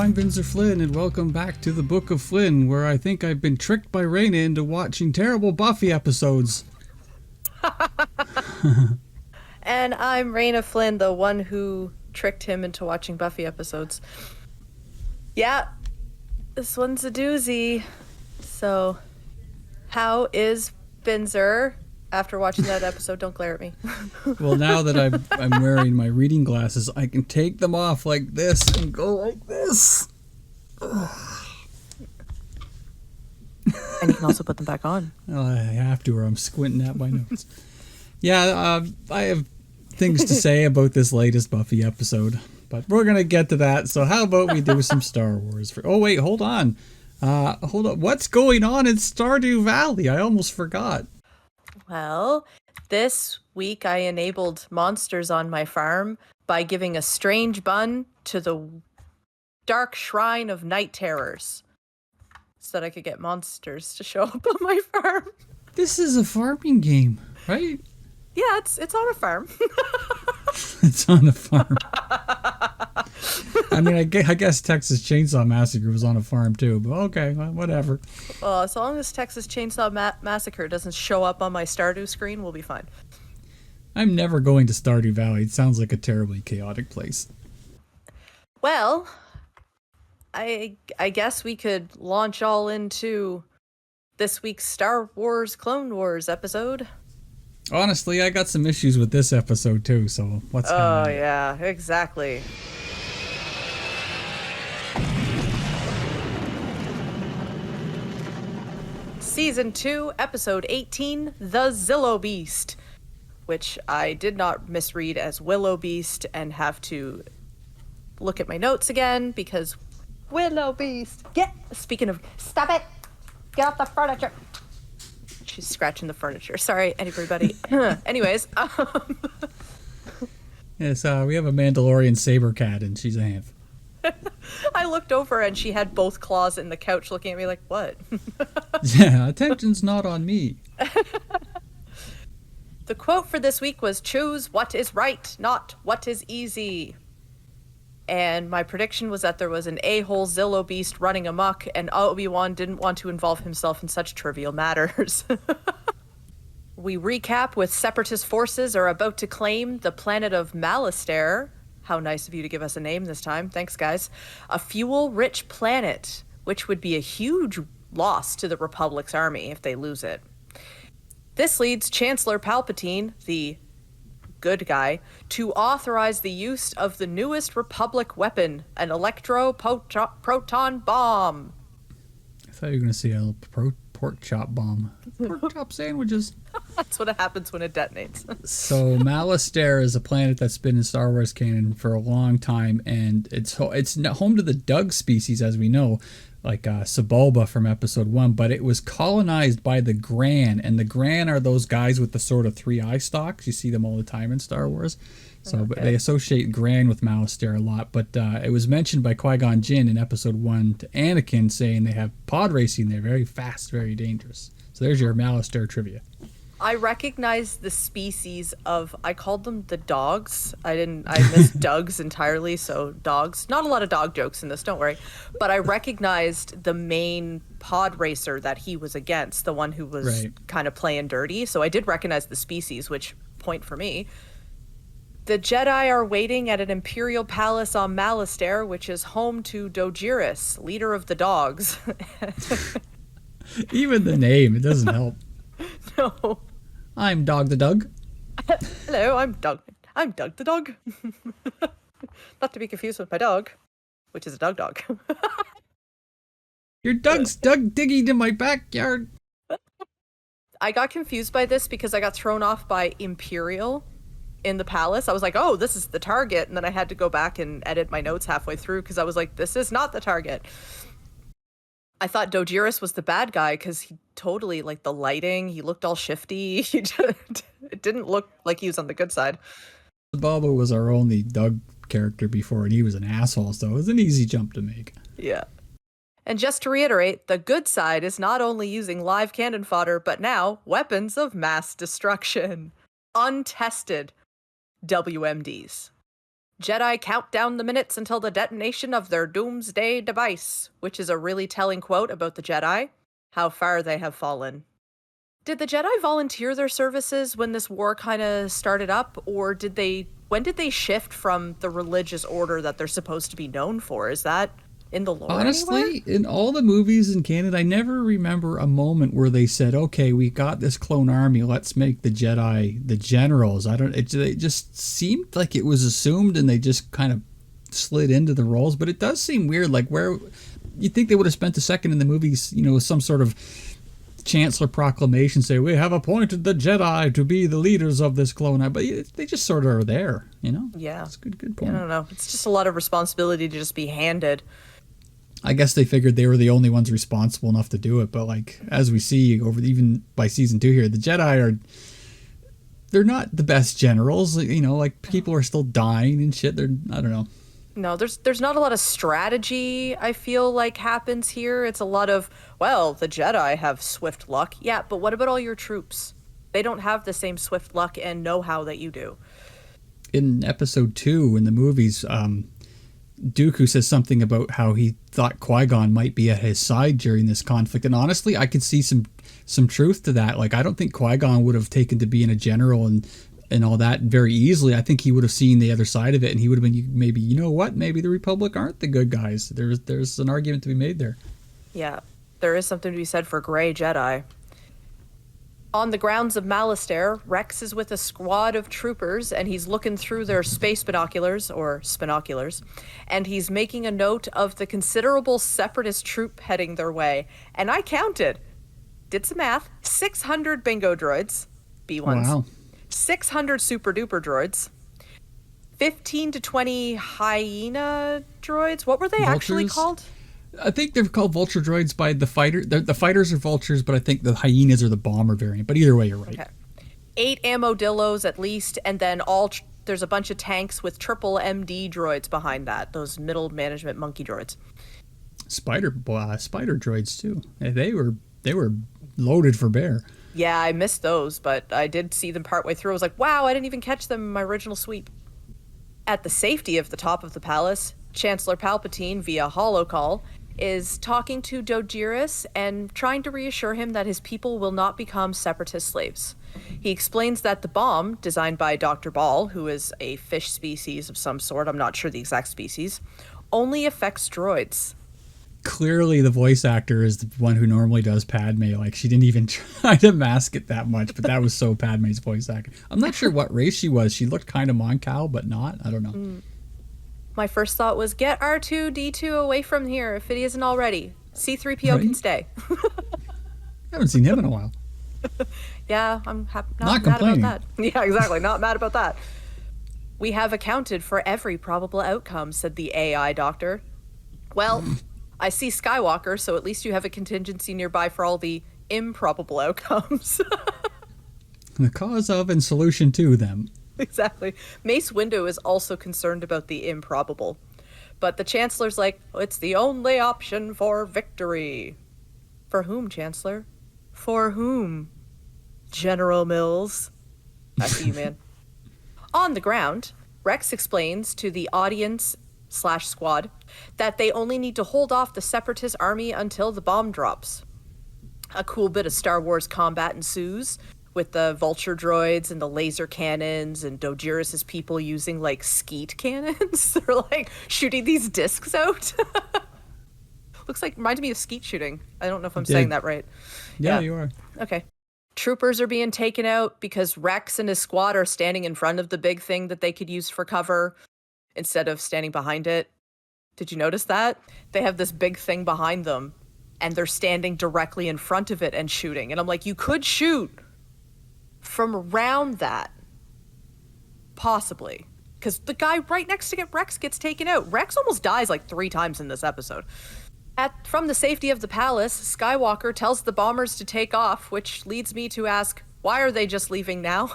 I'm VinzerFlinn, and welcome back to the Book of Flynn, where I think I've been tricked by Raina into watching terrible Buffy episodes. And I'm Raina Flynn, the one who tricked him into watching Buffy episodes. Yeah, this one's a doozy. So, how is Vinzer after watching that episode? Don't glare at me. Well, now that I'm wearing my reading glasses, I can take them off like this and go like this. And you can also put them back on. Well, I have to, or I'm squinting at my notes. Yeah, I have things to say about this latest Buffy episode, but we're going to get to that. So how about we do some Star Wars? Oh, wait, hold on. What's going on in Stardew Valley? I almost forgot. Well, this week I enabled monsters on my farm by giving a strange bun to the dark shrine of night terrors so that I could get monsters to show up on my farm. This is a farming game, right? Yeah, it's on a farm. It's on a farm. I mean, I guess Texas Chainsaw Massacre was on a farm too, but okay, whatever. Well, as long as Texas Chainsaw Massacre doesn't show up on my Stardew screen, we'll be fine. I'm never going to Stardew Valley. It sounds like a terribly chaotic place. Well, I guess we could launch all into this week's Star Wars Clone Wars episode. Honestly, I got some issues with this episode too, so let's Oh, yeah, exactly. Season 2, Episode 18, The Zillo Beast, which I did not misread as Willow Beast and have to look at my notes again because Willow Beast. Speaking of, stop it! Get off the furniture! She's scratching the furniture. Sorry, everybody. Anyways. Yes, we have a Mandalorian saber cat, and she's a handful. I looked over and she had both claws in the couch looking at me like, what? Yeah, attention's not on me. The quote for this week was, "Choose what is right, not what is easy." And my prediction was that there was an a-hole Zillo beast running amok, and Obi-Wan didn't want to involve himself in such trivial matters. We recap with Separatist forces are about to claim the planet of Malastare. How nice of you to give us a name this time. Thanks, guys. A fuel-rich planet, which would be a huge loss to the Republic's army if they lose it. This leads Chancellor Palpatine, the good guy, to authorize the use of the newest Republic weapon, an electro-proton bomb. I thought you were going to say a pork chop bomb. Pork chop sandwiches. That's what happens when it detonates. So Malastare is a planet that's been in Star Wars canon for a long time, and it's home to the Dug species, as we know, like Sebulba from Episode 1, but it was colonized by the Gran, and the Gran are those guys with the sort of three eye stalks. You see them all the time in Star Wars. So okay. But they associate Gran with Malastare a lot, but it was mentioned by Qui-Gon Jinn in Episode 1 to Anakin, saying they have pod racing. They're very fast, very dangerous. So there's your Malastare trivia. I recognize the species of, I called them the dogs. I missed Dugs entirely, so dogs. Not a lot of dog jokes in this, don't worry. But I recognized the main pod racer that he was against, the one who was kind of playing dirty. So I did recognize the species, which point for me. The Jedi are waiting at an Imperial palace on Malastare, which is home to Dojiris, leader of the dogs. Even the name, it doesn't help. No. I'm Dog the Dug. Hello, I'm Doug. I'm Doug the dog. Not to be confused with my dog, which is a dog. Your Doug's dug digging in my backyard. I got confused by this because I got thrown off by Imperial in the palace. I was like, oh, this is the target. And then I had to go back and edit my notes halfway through because I was like, this is not the target. I thought Dojiris was the bad guy because he totally, like, the lighting, he looked all shifty. It didn't look like he was on the good side. Sebulba was our only Doug character before, and he was an asshole, so it was an easy jump to make. Yeah. And just to reiterate, the good side is not only using live cannon fodder, but now weapons of mass destruction. Untested WMDs. Jedi count down the minutes until the detonation of their doomsday device, which is a really telling quote about the Jedi, how far they have fallen. Did the Jedi volunteer their services when this war kind of started up, or when did they shift from the religious order that they're supposed to be known for? Is that in the lore Honestly, anywhere? in all the movies in Canada, I never remember a moment where they said, "Okay, we got this clone army. Let's make the Jedi the generals." I don't. It just seemed like it was assumed, and they just kind of slid into the roles. But it does seem weird. Like where you think they would have spent a second in the movies, some sort of Chancellor proclamation, say we have appointed the Jedi to be the leaders of this clone, but they just sort of are there. Yeah. It's a good point. I don't know. It's just a lot of responsibility to just be handed. I guess they figured they were the only ones responsible enough to do it, but like as we see over even by season 2 here, the Jedi they're not the best generals. Like people are still dying and shit. I don't know. No, there's not a lot of strategy, I feel like, happens here. It's a lot of, well, the Jedi have swift luck. Yeah, but what about all your troops? They don't have the same swift luck and know-how that you do. In episode 2 in the movies, Dooku says something about how he thought Qui-Gon might be at his side during this conflict, and honestly, I could see some truth to that. Like, I don't think Qui-Gon would have taken to being a general and all that very easily. I think he would have seen the other side of it, and he would have been maybe, maybe the Republic aren't the good guys. There's an argument to be made there. Yeah, there is something to be said for gray Jedi. On the grounds of Malastare, Rex is with a squad of troopers, and he's looking through their space binoculars, or spinoculars, and he's making a note of the considerable separatist troop heading their way. And I counted, did some math, 600 bingo droids, B1s, Wow. 600 super duper droids, 15 to 20 hyena droids. What were they actually Vultures? called? I think they're called vulture droids by the fighter. The fighters are vultures, but I think the hyenas are the bomber variant. But either way, you're right. Okay. 8 ammodillos at least, and then there's a bunch of tanks with triple MD droids behind that. Those middle management monkey droids. Spider droids too. They were loaded for bear. Yeah, I missed those, but I did see them partway through. I was like, wow, I didn't even catch them in my original sweep. At the safety of the top of the palace, Chancellor Palpatine, via holocall, is talking to Dojiris and trying to reassure him that his people will not become separatist slaves. He explains that the bomb, designed by Dr. Ball, who is a fish species of some sort, I'm not sure the exact species, only affects droids. Clearly, the voice actor is the one who normally does Padme. Like, she didn't even try to mask it that much, but that was so Padme's voice actor. I'm not sure what race she was. She looked kind of Moncal, but not. I don't know. My first thought was, get R2-D2 away from here if it isn't already. C-3PO can stay. I haven't seen him in a while. Yeah, I'm Not mad complaining. about that. Yeah, exactly. Not mad about that. We have accounted for every probable outcome, said the AI doctor. Well, I see Skywalker, so at least you have a contingency nearby for all the improbable outcomes. The cause of and solution to them. Exactly. Mace Windu is also concerned about the improbable. But the Chancellor's like, it's the only option for victory. For whom, Chancellor? For whom? General Mills. I see you, man. On the ground, Rex explains to the audience/squad that they only need to hold off the Separatist army until the bomb drops. A cool bit of Star Wars combat ensues, with the vulture droids and the laser cannons and Dojiris' people using like skeet cannons. They're like shooting these discs out. Reminded me of skeet shooting. I don't know if I'm saying that right. Yeah, you are. Okay. Troopers are being taken out because Rex and his squad are standing in front of the big thing that they could use for cover instead of standing behind it. Did you notice that? They have this big thing behind them and they're standing directly in front of it and shooting. And I'm like, you could shoot from around that. Possibly. Because the guy right next to Rex gets taken out. Rex almost dies like 3 times in this episode. From the safety of the palace, Skywalker tells the bombers to take off, which leads me to ask, why are they just leaving now?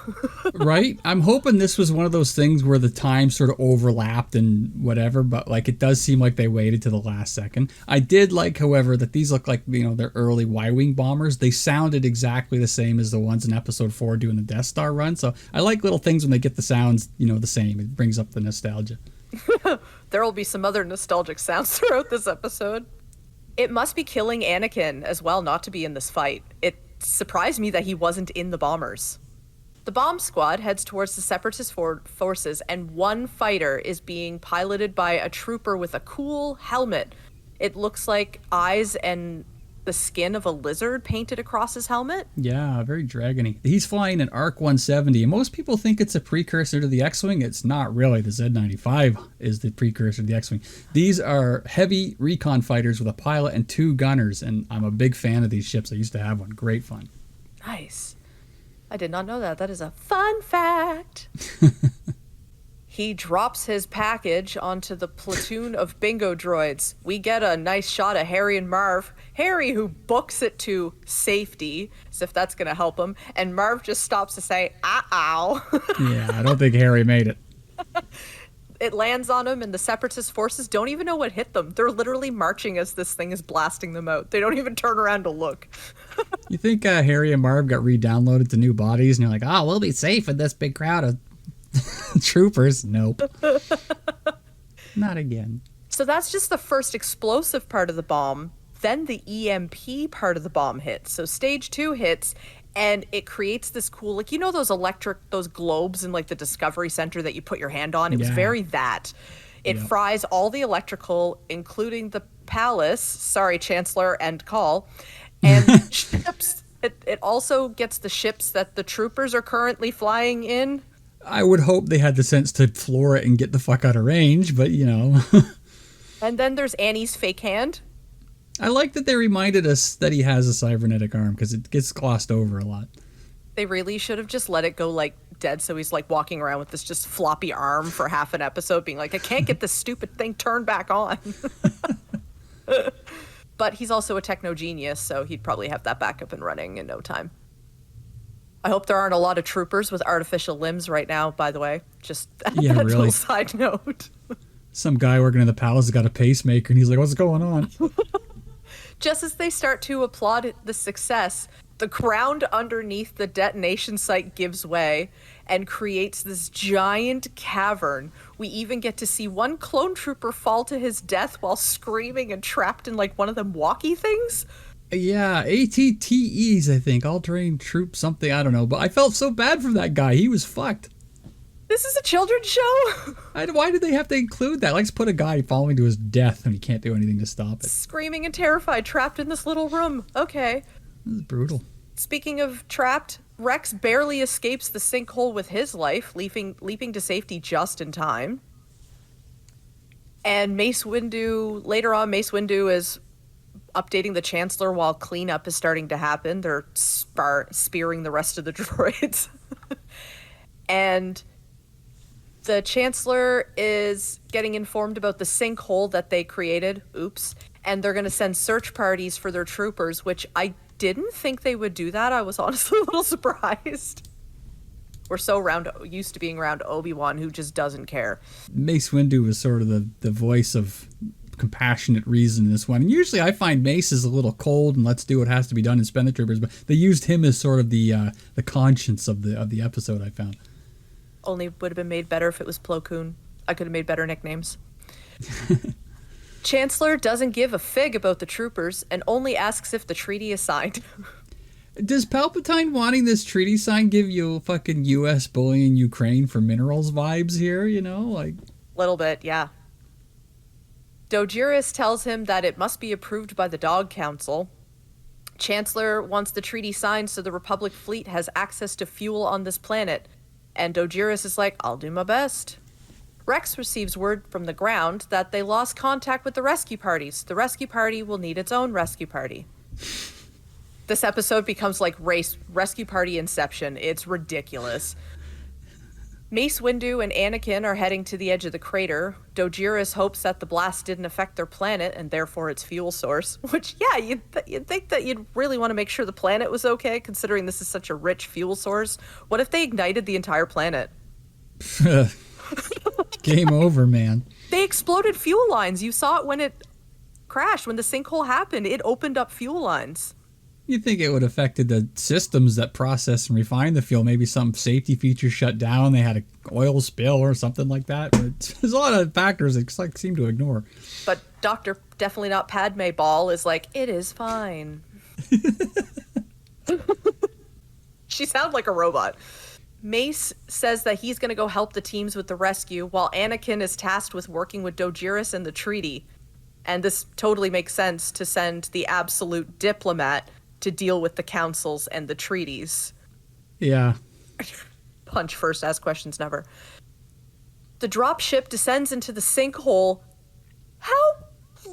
Right? I'm hoping this was one of those things where the time sort of overlapped and whatever, but like it does seem like they waited to the last second. I did like, however, that these look like, they're early Y-Wing bombers. They sounded exactly the same as the ones in episode 4 doing the Death Star run. So I like little things when they get the sounds, the same. It brings up the nostalgia. There will be some other nostalgic sounds throughout this episode. It must be killing Anakin as well not to be in this fight. It surprised me that he wasn't in the bombers. The bomb squad heads towards the Separatist forces, and one fighter is being piloted by a trooper with a cool helmet. It looks like eyes and the skin of a lizard painted across his helmet. Yeah, very dragony. He's flying an ARC 170, and most people think it's a precursor to the X-Wing. It's not really. The Z95 is the precursor to the X-Wing. These are heavy recon fighters with a pilot and 2 gunners, and I'm a big fan of these ships. I used to have one. Great fun. Nice. I did not know that. That is a fun fact. He drops his package onto the platoon of bingo droids. We get a nice shot of Harry and Marv. Harry, who books it to safety, as if that's going to help him. And Marv just stops to say, ow. Yeah, I don't think Harry made it. It lands on him, and the Separatist forces don't even know what hit them. They're literally marching as this thing is blasting them out. They don't even turn around to look. You think Harry and Marv got re-downloaded to new bodies, and you're like, oh, we'll be safe in this big crowd of troopers? Nope. Not again. So that's just the first explosive part of the bomb. Then the EMP part of the bomb hits. So stage 2 hits, and it creates this cool, like, you know those globes in like the Discovery Center that you put your hand on? It was very that. It fries all the electrical, including the palace. Sorry, Chancellor, end call. And ships. It also gets the ships that the troopers are currently flying in. I would hope they had the sense to floor it and get the fuck out of range, but you know. And then there's Annie's fake hand. I like that they reminded us that he has a cybernetic arm, because it gets glossed over a lot. They really should have just let it go like dead, so he's like walking around with this just floppy arm for half an episode being like, I can't get this stupid thing turned back on. But he's also a techno genius, so he'd probably have that back up and running in no time. I hope there aren't a lot of troopers with artificial limbs right now, by the way. Just yeah, that really. little side note. Some guy working in the palace has got a pacemaker, and he's like, what's going on? Just as they start to applaud the success, the ground underneath the detonation site gives way and creates this giant cavern. We even get to see one clone trooper fall to his death while screaming and trapped in like one of them walkie things. Yeah, ATTEs, I think. All-terrain troop something, I don't know. But I felt so bad for that guy. He was fucked. This is a children's show? Why did they have to include that? Let's put a guy falling to his death and he can't do anything to stop it. Screaming and terrified, trapped in this little room. Okay. This is brutal. Speaking of trapped, Rex barely escapes the sinkhole with his life, leaping to safety just in time. And Mace Windu is updating the Chancellor while cleanup is starting to happen. They're spearing the rest of the droids. And the Chancellor is getting informed about the sinkhole that they created. Oops. And they're going to send search parties for their troopers, which I didn't think they would do that. I was honestly a little surprised. We're so used to being around Obi-Wan, who just doesn't care. Mace Windu was sort of the voice of compassionate reason in this one. And usually I find Mace is a little cold and let's do what has to be done and spend the troopers, but they used him as sort of the conscience of the episode, I found. Only would have been made better if it was Plo Koon. I could have made better nicknames. Chancellor doesn't give a fig about the troopers and only asks if the treaty is signed. Does Palpatine wanting this treaty signed give you fucking U.S. bullying Ukraine for minerals vibes here, you know? Like, little bit, yeah. Dojiris tells him that it must be approved by the Dog Council. Chancellor wants the treaty signed so the Republic fleet has access to fuel on this planet. And Dojiris is like, I'll do my best. Rex receives word from the ground that they lost contact with the rescue parties. The rescue party will need its own rescue party. This episode becomes like rescue party inception. It's ridiculous. Mace Windu and Anakin are heading to the edge of the crater. Dojiris hopes that the blast didn't affect their planet and therefore its fuel source. Which, yeah, you'd think that you'd really want to make sure the planet was okay, considering this is such a rich fuel source. What if they ignited the entire planet? Game over, man. They exploded fuel lines. You saw it when it crashed. When the sinkhole happened, it opened up fuel lines. You think it would have affected the systems that process and refine the fuel? Maybe some safety features shut down. They had an oil spill or something like that. But there's a lot of factors that like seem to ignore. But Dr. Definitely Not Padme Ball is like, it is fine. She sounds like a robot. Mace says that he's going to go help the teams with the rescue, while Anakin is tasked with working with Dojiris and the treaty. And this totally makes sense to send the absolute diplomat to deal with the councils and the treaties. Yeah. Punch first, ask questions never. The dropship descends into the sinkhole. How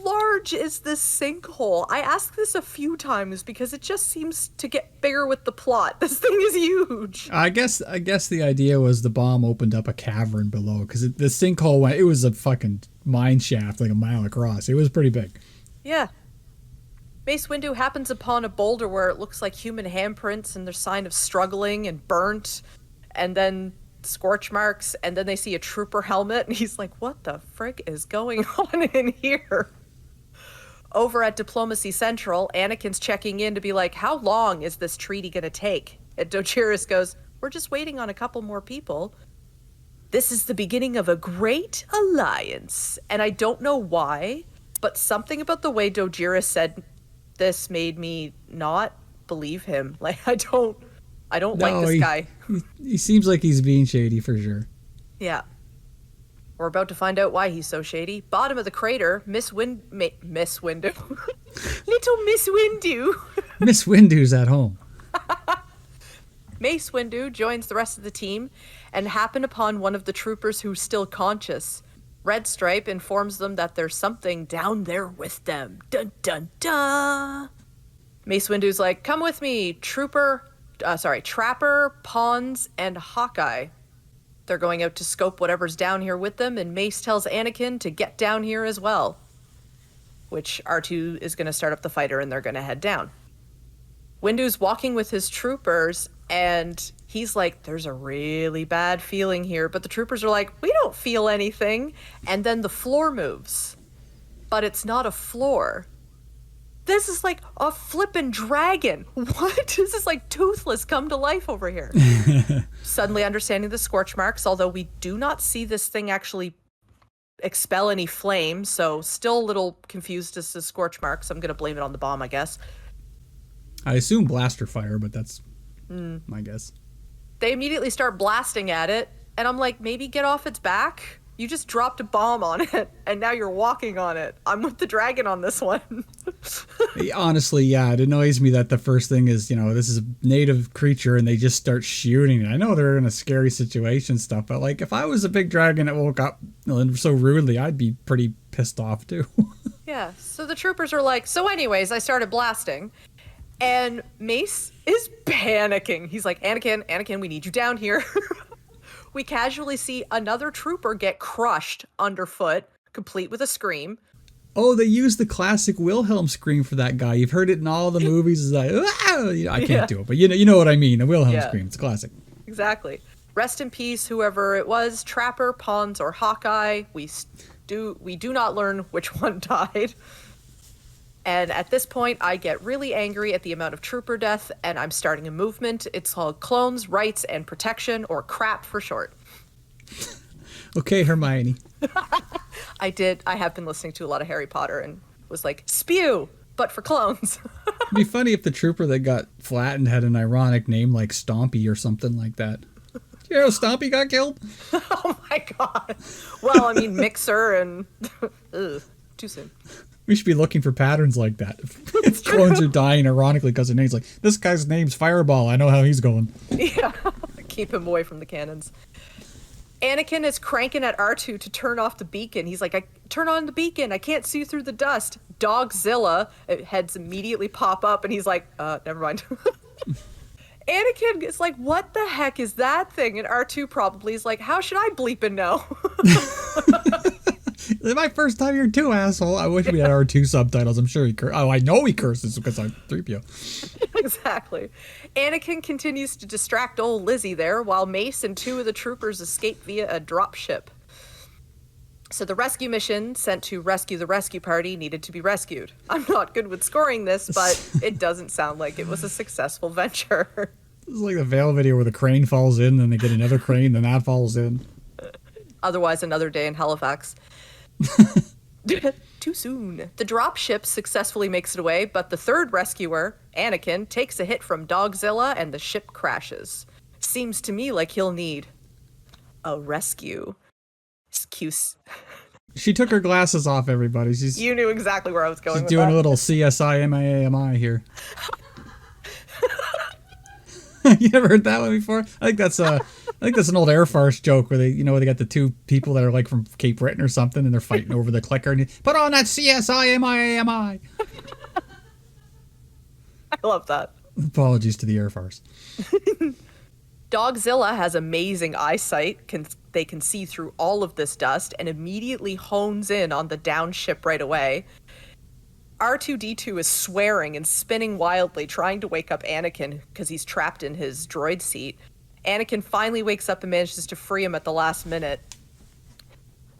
large is this sinkhole? I asked this a few times because it just seems to get bigger with the plot. This thing is huge. I guess the idea was the bomb opened up a cavern below, because the sinkhole it was a fucking mine shaft like a mile across. It was pretty big. Yeah. Mace Windu happens upon a boulder where it looks like human handprints and there's sign of struggling and burnt, and then scorch marks, and then they see a trooper helmet, and he's like, what the frick is going on in here? Over at Diplomacy Central, Anakin's checking in to be like, how long is this treaty gonna take? And Dojiris goes, we're just waiting on a couple more people. This is the beginning of a great alliance. And I don't know why, but something about the way Dojiris said this made me not believe him. Like, I don't like this guy. He seems like he's being shady for sure. Yeah. We're about to find out why he's so shady. Bottom of the crater, Miss Windu. Little Miss Windu. Miss Windu's at home. Mace Windu joins the rest of the team and happen upon one of the troopers who's still conscious. Red Stripe informs them that there's something down there with them. Dun dun dun. Mace Windu's like, come with me, Trapper, Pawns, and Hawkeye. They're going out to scope whatever's down here with them, and Mace tells Anakin to get down here as well. Which R2 is going to start up the fighter, and they're going to head down. Windu's walking with his troopers, and he's like, there's a really bad feeling here. But the troopers are like, we don't feel anything. And then the floor moves. But it's not a floor. This is like a flippin' dragon. What? This is like Toothless come to life over here. Suddenly understanding the scorch marks, although we do not see this thing actually expel any flame, so still a little confused as to scorch marks. I'm going to blame it on the bomb, I guess. I assume blaster fire, but that's my guess. They immediately start blasting at it, and I'm like, maybe get off its back? You just dropped a bomb on it, and now you're walking on it. I'm with the dragon on this one. Honestly, yeah, it annoys me that the first thing is, this is a native creature, and they just start shooting it. I know they're in a scary situation stuff, but, like, if I was a big dragon that woke up so rudely, I'd be pretty pissed off, too. Yeah, so the troopers are like, so anyways, I started blasting, and Mace is panicking. He's like, Anakin, we need you down here. We casually see another trooper get crushed underfoot, complete with a scream. Oh, they used the classic Wilhelm scream for that guy. You've heard it in all the movies. It's like, I can't do it, but you know what I mean. A Wilhelm scream. It's a classic. Exactly. Rest in peace, whoever it was, Trapper, Pawns, or Hawkeye. We do not learn which one died. And at this point, I get really angry at the amount of trooper death, and I'm starting a movement. It's called Clones, Rights, and Protection, or C.R.A.P for short. Okay, Hermione. I have been listening to a lot of Harry Potter and was like, spew, but for clones. It'd be funny if the trooper that got flattened had an ironic name like Stompy or something like that. You know, Stompy got killed? Oh my god. Well, I mean, Mixer and... Ugh, too soon. We should be looking for patterns like that. If clones are dying ironically because their name's like, this guy's name's Fireball. I know how he's going. Yeah. Keep him away from the cannons. Anakin is cranking at R2 to turn off the beacon. He's like, turn on the beacon. I can't see through the dust. Dog Zilla heads immediately pop up, and he's like, never mind. Anakin is like, what the heck is that thing? And R2 probably is like, how should I bleep and know? It's my first time here too, asshole. I wish we had R2 subtitles. I'm sure he curses. Oh, I know he curses because I'm 3PO. Exactly. Anakin continues to distract old Lizzie there while Mace and two of the troopers escape via a dropship. So the rescue mission sent to rescue the rescue party needed to be rescued. I'm not good with scoring this, but it doesn't sound like it was a successful venture. It's like the Vale video where the crane falls in, then they get another crane, then that falls in. Otherwise, another day in Halifax. Too soon. The dropship successfully makes it away, but the third rescuer, Anakin, takes a hit from Dogzilla and the ship crashes. Seems to me like he'll need a rescue. Excuse. She took her glasses off, everybody. You knew exactly where I was going. She's with doing that. a little CSI here. You never heard that one before? I think that's an old Air Force joke where they got the two people that are like from Cape Breton or something, and they're fighting over the clicker. And put on that CSI. I love that. Apologies to the Air Force. Dogzilla has amazing eyesight. They can see through all of this dust and immediately hones in on the down ship right away. R2-D2 is swearing and spinning wildly, trying to wake up Anakin because he's trapped in his droid seat. Anakin finally wakes up and manages to free him at the last minute.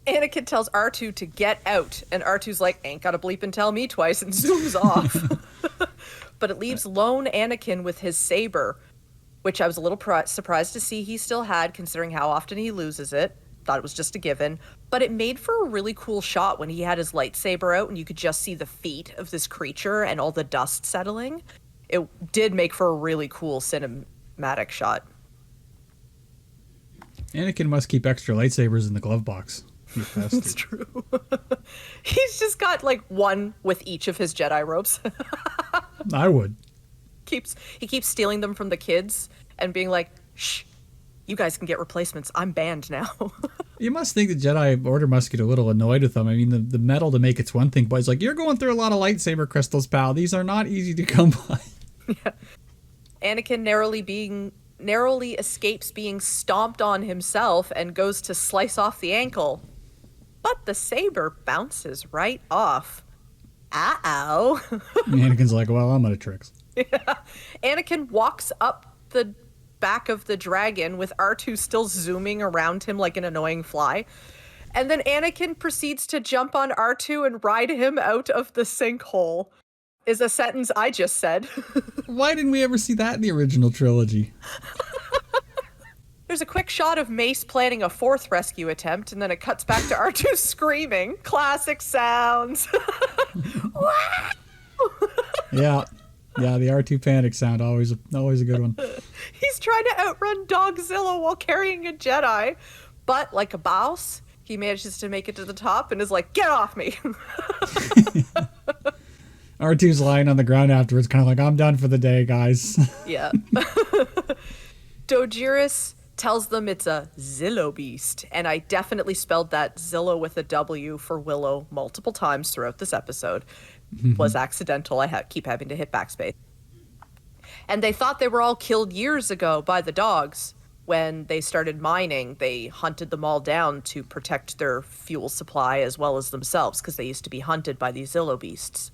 Anakin tells R2 to get out, and R2's like, ain't gotta bleep and tell me twice, and zooms off. But it leaves lone Anakin with his saber, which I was a little surprised to see he still had, considering how often he loses it. Thought it was just a given. But it made for a really cool shot when he had his lightsaber out and you could just see the feet of this creature and all the dust settling. It did make for a really cool cinematic shot. Anakin must keep extra lightsabers in the glove box. That's true. He's just got like one with each of his Jedi robes. I would. He keeps stealing them from the kids and being like, shh, you guys can get replacements. I'm banned now. You must think the Jedi Order must get a little annoyed with them. I mean, the metal to make it's one thing, but it's like, you're going through a lot of lightsaber crystals, pal. These are not easy to come by. Yeah. Anakin narrowly escapes being stomped on himself and goes to slice off the ankle. But the saber bounces right off. Uh-oh. Anakin's like, well, I'm out of tricks. Yeah. Anakin walks up the back of the dragon with R2 still zooming around him like an annoying fly. And then Anakin proceeds to jump on R2 and ride him out of the sinkhole. Is a sentence I just said. Why didn't we ever see that in the original trilogy? There's a quick shot of Mace planning a fourth rescue attempt, and then it cuts back to R2 screaming. Classic sounds. Yeah, the R2 panic sound, always a good one. He's trying to outrun Dogzilla while carrying a Jedi, but like a boss, he manages to make it to the top and is like, get off me. R2's lying on the ground afterwards, kind of like, I'm done for the day, guys. Yeah. Dojiris tells them it's a Zillo beast, and I definitely spelled that Zillo with a W for Willow multiple times throughout this episode. Was accidental. I keep having to hit backspace. And they thought they were all killed years ago by the dogs. When they started mining, they hunted them all down to protect their fuel supply as well as themselves, because they used to be hunted by these Zillo beasts.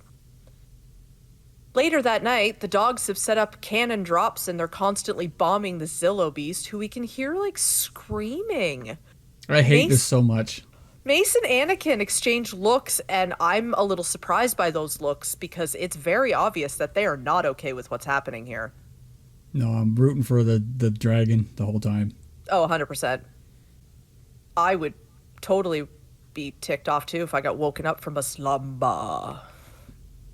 Later that night, the dogs have set up cannon drops and they're constantly bombing the Zillo beast, who we can hear like screaming. I hate this so much. Mace and Anakin exchange looks, and I'm a little surprised by those looks because it's very obvious that they are not okay with what's happening here. No, I'm rooting for the dragon the whole time. Oh, 100%. I would totally be ticked off too if I got woken up from a slumber.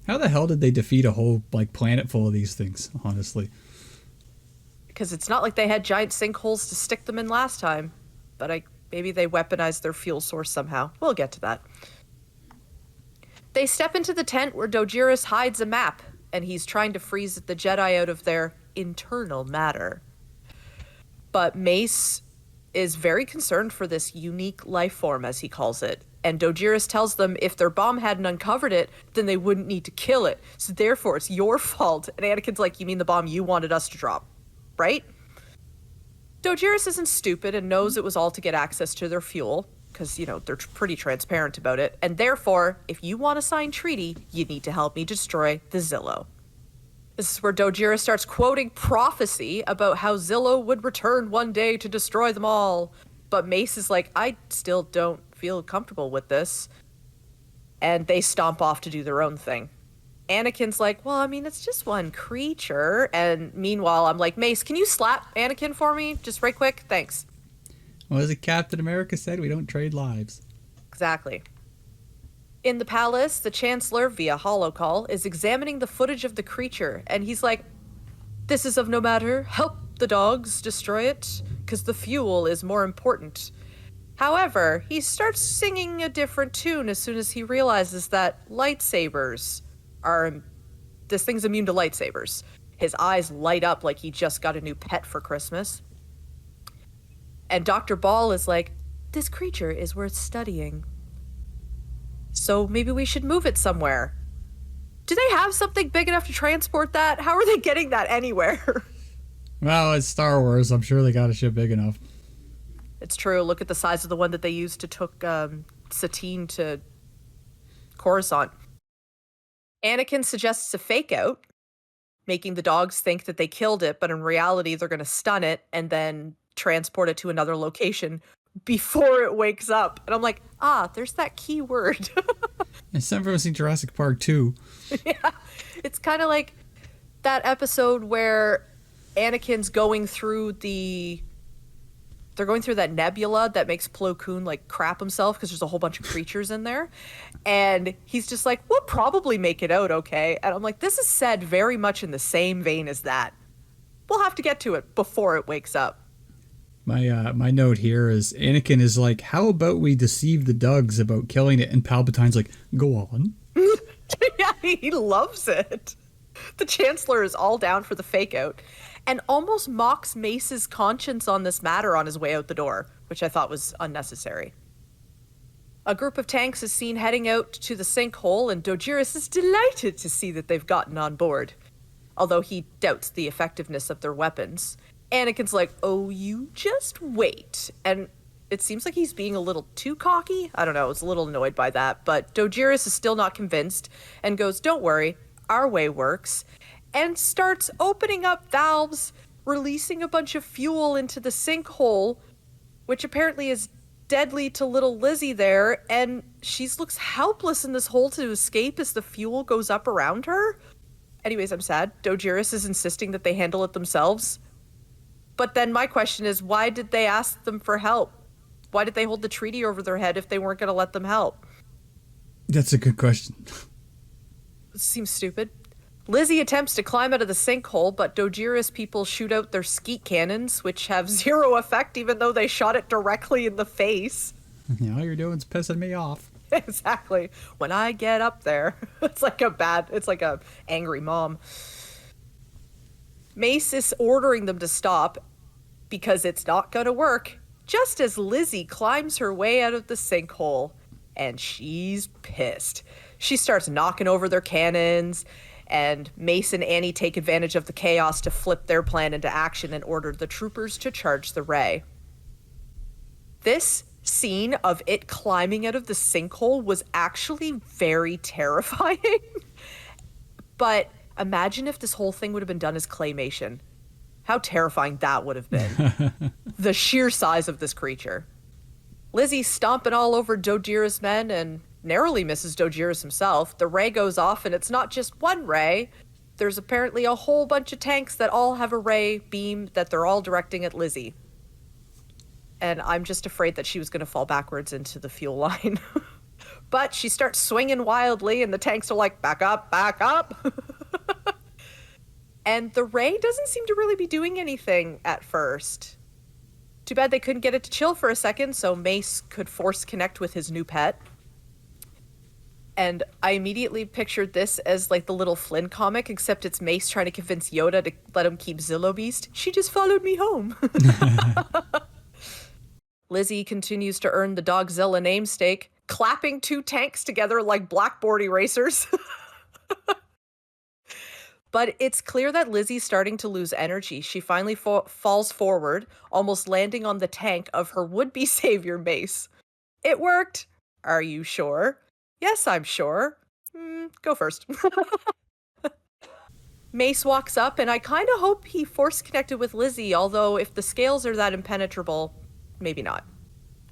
How the hell did they defeat a whole planet full of these things, honestly? Because it's not like they had giant sinkholes to stick them in last time. But maybe they weaponized their fuel source somehow. We'll get to that. They step into the tent where Dojiris hides a map, and he's trying to freeze the Jedi out of their internal matter. But Mace is very concerned for this unique life form, as he calls it. And Dojiris tells them if their bomb hadn't uncovered it, then they wouldn't need to kill it. So therefore, it's your fault. And Anakin's like, you mean the bomb you wanted us to drop, right? Dojiris isn't stupid and knows it was all to get access to their fuel, because, they're pretty transparent about it. And therefore, if you want a signed treaty, you need to help me destroy the Zillo. This is where Dojiris starts quoting prophecy about how Zillo would return one day to destroy them all. But Mace is like, I still don't feel comfortable with this. And they stomp off to do their own thing. Anakin's like, well, I mean, it's just one creature. And meanwhile, I'm like, Mace, can you slap Anakin for me? Just right quick? Thanks. Well, as Captain America said, we don't trade lives. Exactly. In the palace, the Chancellor, via holocall, is examining the footage of the creature. And he's like, this is of no matter. Help the dogs destroy it, because the fuel is more important. However, he starts singing a different tune as soon as he realizes that lightsabers are... This thing's immune to lightsabers. His eyes light up like he just got a new pet for Christmas. And Dr. Ball is like, this creature is worth studying. So maybe we should move it somewhere. Do they have something big enough to transport that? How are they getting that anywhere? Well, it's Star Wars. I'm sure they got a ship big enough. It's true. Look at the size of the one that they used to took Satine to Coruscant. Anakin suggests a fake out, making the dogs think that they killed it, but in reality they're going to stun it and then transport it to another location before it wakes up. And I'm like, there's that key word. And some from seen Jurassic Park too. Yeah. It's kind of like that episode where Anakin's going through they're going through that nebula that makes Plo Koon like crap himself because there's a whole bunch of creatures in there. And he's just like, we'll probably make it out okay. And I'm like, this is said very much in the same vein as that. We'll have to get to it before it wakes up. My note here is Anakin is like, how about we deceive the Dugs about killing it? And Palpatine's like, go on. Yeah, he loves it. The Chancellor is all down for the fake out and almost mocks Mace's conscience on this matter on his way out the door, which I thought was unnecessary. A group of tanks is seen heading out to the sinkhole, and Dojiris is delighted to see that they've gotten on board, although he doubts the effectiveness of their weapons. Anakin's like, oh, you just wait. And it seems like he's being a little too cocky. I don't know, I was a little annoyed by that, but Dojiris is still not convinced and goes, don't worry, our way works, and starts opening up valves, releasing a bunch of fuel into the sinkhole, which apparently is deadly to little Lizzie there, and she looks helpless in this hole to escape as the fuel goes up around her. Anyways, I'm sad. Dojiris is insisting that they handle it themselves. But then my question is, why did they ask them for help? Why did they hold the treaty over their head if they weren't going to let them help? That's a good question. It seems stupid. Lizzie attempts to climb out of the sinkhole, but Dojiris people shoot out their skeet cannons, which have zero effect even though they shot it directly in the face. Yeah, all you're doing is pissing me off. Exactly. When I get up there, it's like a angry mom. Mace is ordering them to stop because it's not going to work, just as Lizzie climbs her way out of the sinkhole, and she's pissed. She starts knocking over their cannons, and Mace and Annie take advantage of the chaos to flip their plan into action and order the troopers to charge the ray. This scene of it climbing out of the sinkhole was actually very terrifying. But imagine if this whole thing would have been done as claymation. How terrifying that would have been. The sheer size of this creature. Lizzie's stomping all over Dojiris' men and narrowly misses Dojiris himself. The ray goes off, and it's not just one ray. There's apparently a whole bunch of tanks that all have a ray beam that they're all directing at Lizzie. And I'm just afraid that she was going to fall backwards into the fuel line. But she starts swinging wildly, and the tanks are like, back up, back up. And the ray doesn't seem to really be doing anything at first. Too bad they couldn't get it to chill for a second so Mace could force connect with his new pet. And I immediately pictured this as like the little Flinn comic, except it's Mace trying to convince Yoda to let him keep Zillo Beast. She just followed me home. Lizzie continues to earn the Dogzilla namesake, clapping two tanks together like blackboard erasers. But it's clear that Lizzie's starting to lose energy. She finally falls forward, almost landing on the tank of her would-be savior, Mace. It worked. Are you sure? Yes, I'm sure. Go first. Mace walks up, and I kind of hope he force-connected with Lizzie, although if the scales are that impenetrable, maybe not.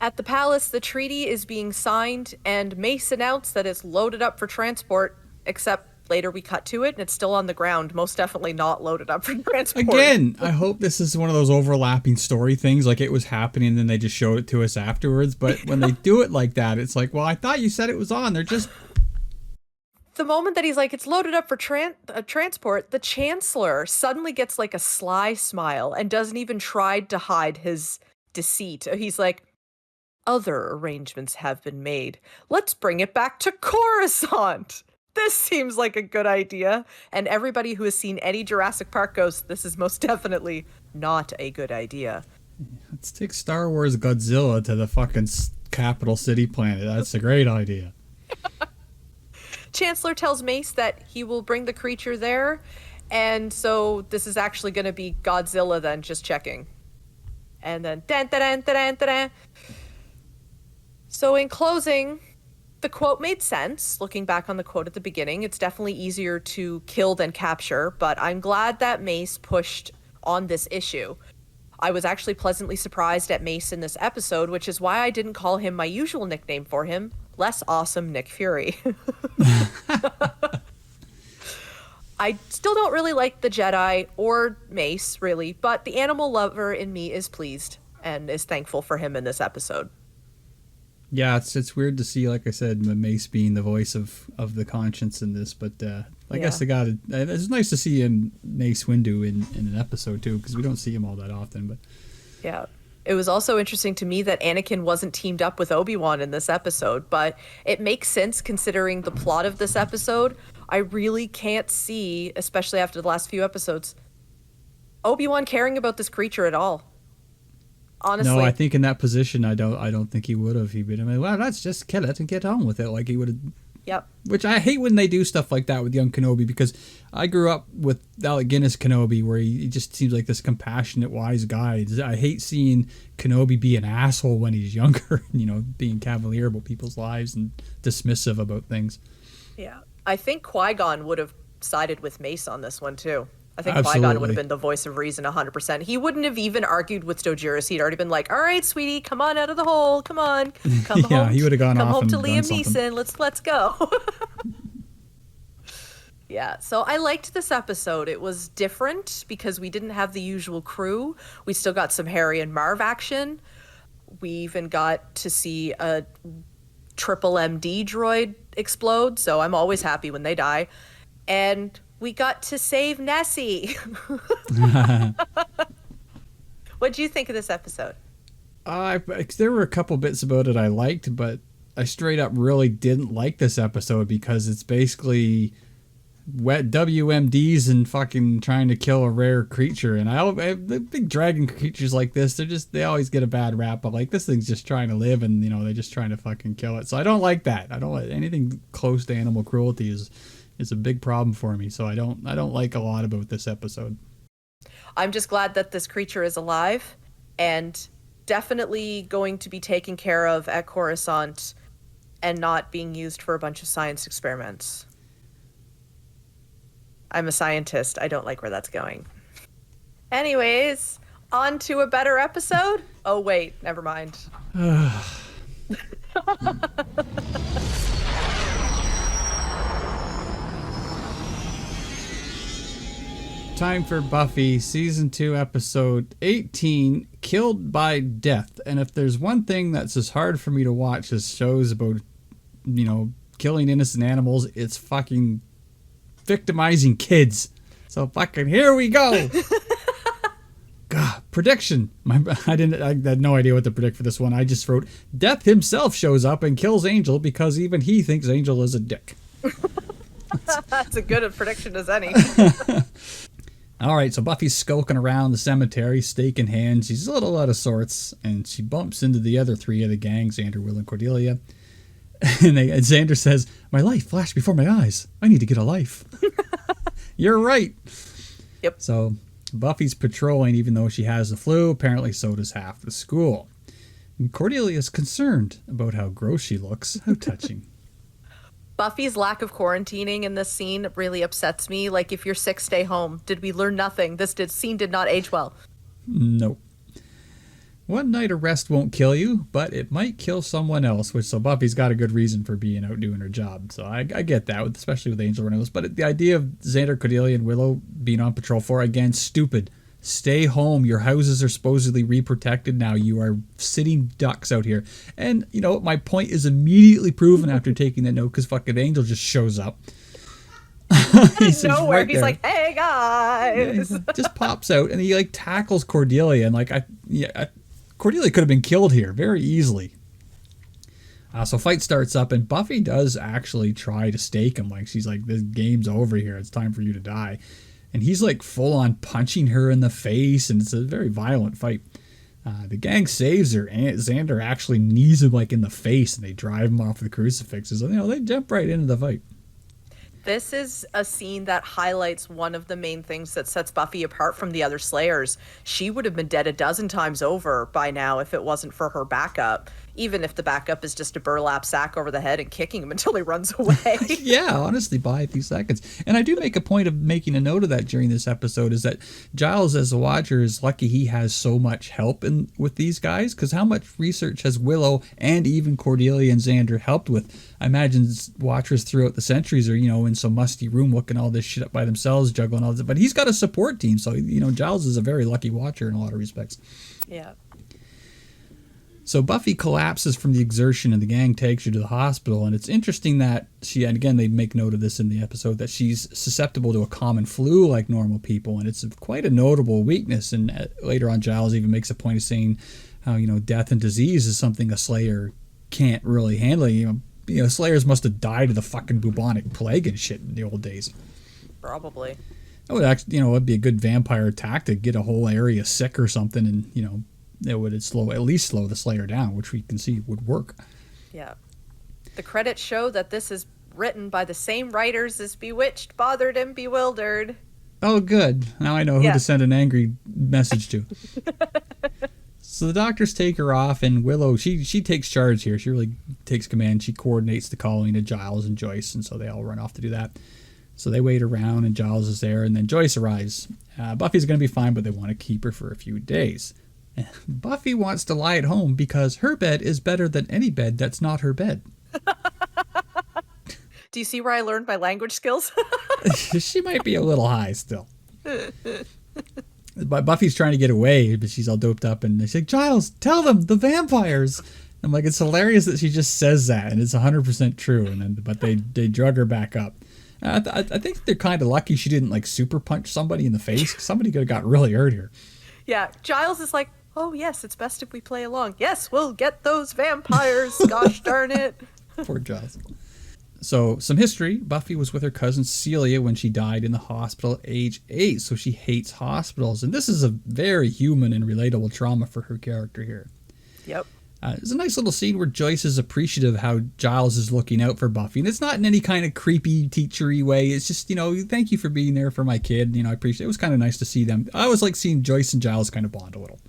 At the palace, the treaty is being signed, and Mace announced that it's loaded up for transport, except later we cut to it and it's still on the ground. Most definitely not loaded up for transport. Again, I hope this is one of those overlapping story things, like it was happening and then they just showed it to us afterwards. But when they do it like that, it's like, well, I thought you said it was on. They're just... The moment that he's like, it's loaded up for transport, the Chancellor suddenly gets like a sly smile and doesn't even try to hide his deceit. He's like, other arrangements have been made. Let's bring it back to Coruscant. This seems like a good idea. And everybody who has seen any Jurassic Park goes, this is most definitely not a good idea. Let's take Star Wars Godzilla to the fucking capital city planet. That's a great idea. Chancellor tells Mace that he will bring the creature there, and so this is actually going to be Godzilla then, just checking. And then dan dan dan dan dan. So in closing, the quote made sense. Looking back on the quote at the beginning, it's definitely easier to kill than capture, but I'm glad that Mace pushed on this issue. I was actually pleasantly surprised at Mace in this episode, which is why I didn't call him my usual nickname for him, Less Awesome Nick Fury. I still don't really like the Jedi or Mace, really, but the animal lover in me is pleased and is thankful for him in this episode. Yeah, it's weird to see, like I said, Mace being the voice of the conscience in this, but I guess they got it. It's nice to see him, Mace Windu, in an episode too, because we don't see him all that often. But yeah. It was also interesting to me that Anakin wasn't teamed up with Obi-Wan in this episode, but it makes sense considering the plot of this episode. I really can't see, especially after the last few episodes, Obi-Wan caring about this creature at all. Honestly. No, I think in that position, I don't think he would have. He'd been like, well, let's just kill it and get on with it. Like he would have. Yep. Which I hate when they do stuff like that with young Kenobi, because I grew up with Alec Guinness Kenobi, where he just seems like this compassionate, wise guy. I hate seeing Kenobi be an asshole when he's younger, being cavalier about people's lives and dismissive about things. Yeah. I think Qui-Gon would have sided with Mace on this one, too. I think Absolutely. Qui-Gon would have been the voice of reason 100%. He wouldn't have even argued with Stojiris. He'd already been like, all right, sweetie, come on out of the hole. Come on. Come yeah, home. He would have gone come off home and to done Liam something. Neeson. Let's go. Yeah, so I liked this episode. It was different because we didn't have the usual crew. We still got some Harry and Marv action. We even got to see a triple MD droid explode, so I'm always happy when they die. And we got to save Nessie. What'd you think of this episode? There were a couple bits about it I liked, but I straight up really didn't like this episode because it's basically wet WMDs and fucking trying to kill a rare creature. And the big dragon creatures like this, they always get a bad rap, but like this thing's just trying to live and they're just trying to fucking kill it. So I don't like that. I don't like anything close to animal cruelty is a big problem for me. So I don't like a lot about this episode. I'm just glad that this creature is alive and definitely going to be taken care of at Coruscant and not being used for a bunch of science experiments. I'm a scientist. I don't like where that's going. Anyways, on to a better episode. Oh, wait, never mind. Time for Buffy, Season 2, Episode 18, Killed by Death. And if there's one thing that's as hard for me to watch as shows about, killing innocent animals, it's fucking victimizing kids. So fucking here we go. God, prediction. I had no idea what to predict for this one. I just wrote, Death himself shows up and kills Angel because even he thinks Angel is a dick. That's as good a prediction as any. All right, so Buffy's skulking around the cemetery, stake in hand. She's a little out of sorts, and she bumps into the other three of the gang, Xander, Will, and Cordelia. And Xander says, my life flashed before my eyes. I need to get a life. You're right. Yep. So Buffy's patrolling even though she has the flu. Apparently so does half the school. And Cordelia's concerned about how gross she looks. How touching. Buffy's lack of quarantining in this scene really upsets me. Like, if you're sick, stay home. Did we learn nothing? This scene did not age well. Nope. One night arrest won't kill you, but it might kill someone else, which so Buffy's got a good reason for being out doing her job. So I get that, especially with Angel running loose. But the idea of Xander, Cordelia, and Willow being on patrol for, again, stupid. Stay home. Your houses are supposedly reprotected now. You are sitting ducks out here. And, you know, my point is immediately proven after taking that note because fucking Angel just shows up. He's nowhere. Right, he's like, hey, guys. Yeah, just pops out and he, like, tackles Cordelia. And, like, Cordelia could have been killed here very easily. So fight starts up, and Buffy does actually try to stake him. Like, she's like, this game's over here. It's time for you to die. And he's like full on punching her in the face, and it's a very violent fight. The gang saves her, and Xander actually knees him like in the face, and they drive him off the crucifixes. And, you know, they jump right into the fight. This is a scene that highlights one of the main things that sets Buffy apart from the other Slayers. She would have been dead a dozen times over by now if it wasn't for her backup. Even if the backup is just a burlap sack over the head and kicking him until he runs away. Yeah, honestly, by a few seconds. And I do make a point of making a note of that during this episode, is that Giles, as a watcher, is lucky he has so much help with these guys, because how much research has Willow and even Cordelia and Xander helped with? I imagine watchers throughout the centuries are, you know, in some musty room looking all this shit up by themselves, juggling all this. But he's got a support team, so, you know, Giles is a very lucky watcher in a lot of respects. Yeah. So Buffy collapses from the exertion and the gang takes her to the hospital. And it's interesting that and again, they make note of this in the episode, that she's susceptible to a common flu like normal people. And it's quite a notable weakness. And later on, Giles even makes a point of saying how, you know, death and disease is something a Slayer can't really handle. You know, Slayers must have died of the fucking bubonic plague and shit in the old days. Probably. That would actually, you know, it'd be a good vampire tactic, get a whole area sick or something, and, you know, it would at least slow the Slayer down, which we can see would work. Yeah. The credits show that this is written by the same writers as Bewitched, Bothered, and Bewildered. Oh, good. Now I know who to send an angry message to. So the doctors take her off, and Willow, she takes charge here. She really takes command. She coordinates the calling of Giles and Joyce, and so they all run off to do that. So they wait around, and Giles is there, and then Joyce arrives. Buffy's going to be fine, but they want to keep her for a few days. Buffy wants to lie at home because her bed is better than any bed that's not her bed. Do you see where I learned my language skills? She might be a little high still. But Buffy's trying to get away, but she's all doped up, and they say, Giles, tell them, the vampires. I'm like, it's hilarious that she just says that, and it's 100% true. But they drug her back up. I think they're kind of lucky she didn't like super punch somebody in the face. Somebody could have got really hurt here. Yeah, Giles is like, oh yes, it's best if we play along. Yes, we'll get those vampires. Gosh darn it. Poor Giles. So, some history. Buffy was with her cousin Celia when she died in the hospital at age 8, so she hates hospitals. And this is a very human and relatable trauma for her character here. Yep. There's a nice little scene where Joyce is appreciative how Giles is looking out for Buffy. And it's not in any kind of creepy, teachery way. It's just, you know, thank you for being there for my kid. You know, I appreciate it. It was kind of nice to see them. I always like seeing Joyce and Giles kind of bond a little.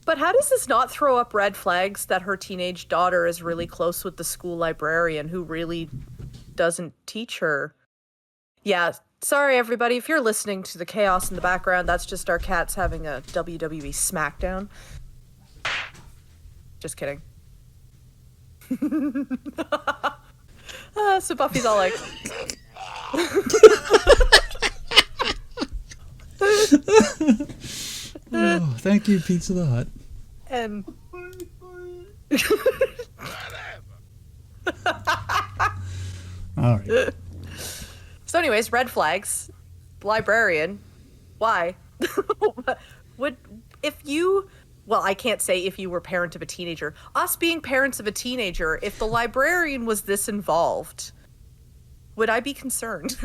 But how does this not throw up red flags that her teenage daughter is really close with the school librarian who really doesn't teach her? Yeah, sorry everybody. If you're listening to the chaos in the background, that's just our cats having a WWE SmackDown. Just kidding. So Buffy's all like... Oh, thank you, Pizza the Hut. And... All right. So anyways, red flags. Librarian. Why? If you... Well, I can't say if you were parent of a teenager. Us being parents of a teenager, if the librarian was this involved, would I be concerned?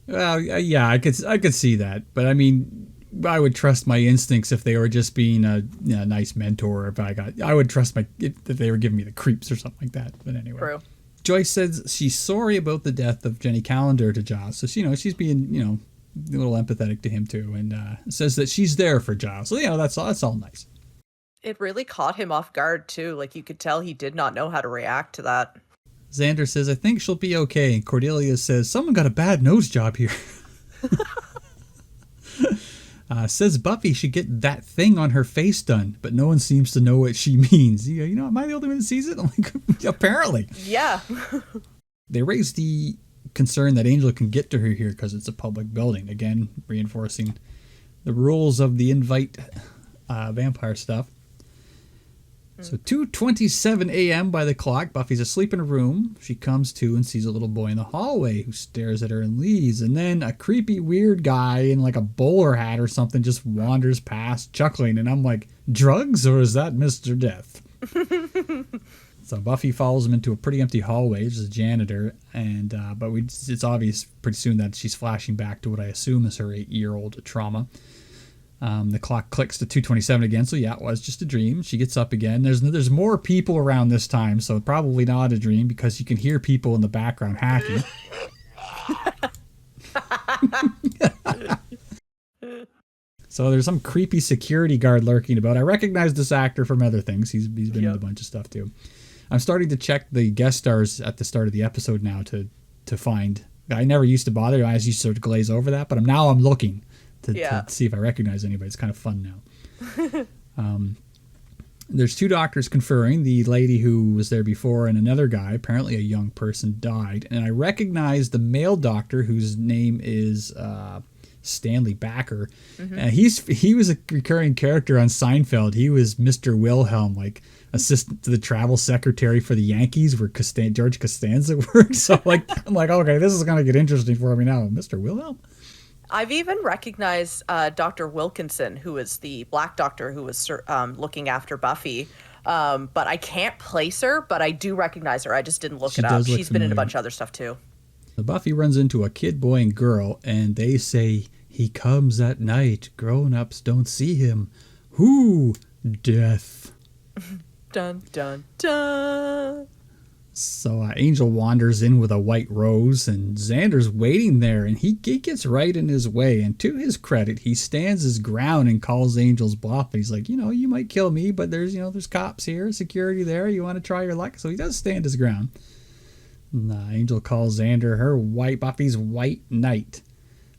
Well, yeah, I could see that. But I mean, I would trust my instincts if they were just being a nice mentor. I would trust if they were giving me the creeps or something like that. But anyway. True. Joyce says she's sorry about the death of Jenny Calendar to Giles. So, she's being, a little empathetic to him too, and says that she's there for Giles. So, that's all nice. It really caught him off guard too. Like, you could tell he did not know how to react to that. Xander says, I think she'll be okay. And Cordelia says, someone got a bad nose job here. Says Buffy should get that thing on her face done, but no one seems to know what she means. You know, am I the only one that sees it? I'm like, apparently. Yeah. They raise the concern that Angel can get to her here because it's a public building. Again, reinforcing the rules of the invite vampire stuff. So 2:27 a.m. by the clock, Buffy's asleep in a room. She comes to and sees a little boy in the hallway who stares at her and leaves. And then a creepy weird guy in like a bowler hat or something just wanders past chuckling. And I'm like, drugs or is that Mr. Death? So Buffy follows him into a pretty empty hallway. There's a janitor. And but it's obvious pretty soon that she's flashing back to what I assume is her 8-year-old trauma. The clock clicks to 2:27 again, so yeah, it was just a dream. She gets up again. There's more people around this time, so probably not a dream because you can hear people in the background hacking. So there's some creepy security guard lurking about. I recognize this actor from other things. He's been in a bunch of stuff too. I'm starting to check the guest stars at the start of the episode now to find. I never used to bother. I used to sort of glaze over that, but I'm looking. To see if I recognize anybody. It's kind of fun now. There's 2 doctors conferring. The lady who was there before and another guy, apparently a young person, died. And I recognize the male doctor whose name is Stanley Backer. Mm-hmm. He was a recurring character on Seinfeld. He was Mr. Wilhelm, like assistant to the travel secretary for the Yankees where George Costanza worked. So I'm like, okay, this is going to get interesting for me now. Mr. Wilhelm? I've even recognized Dr. Wilkinson, who is the black doctor who was looking after Buffy. But I can't place her, but I do recognize her. I just didn't look it up. She's been in a bunch of other stuff too. The Buffy runs into a kid, boy, and girl, and they say, he comes at night. Grown-ups don't see him. Who? Death. Dun, dun, dun. So Angel wanders in with a white rose, and Xander's waiting there, and he gets right in his way. And to his credit, he stands his ground and calls Angel's bluff. He's like, you might kill me, but there's cops here, security there. You want to try your luck? So he does stand his ground. And, Angel calls Xander Buffy's white knight.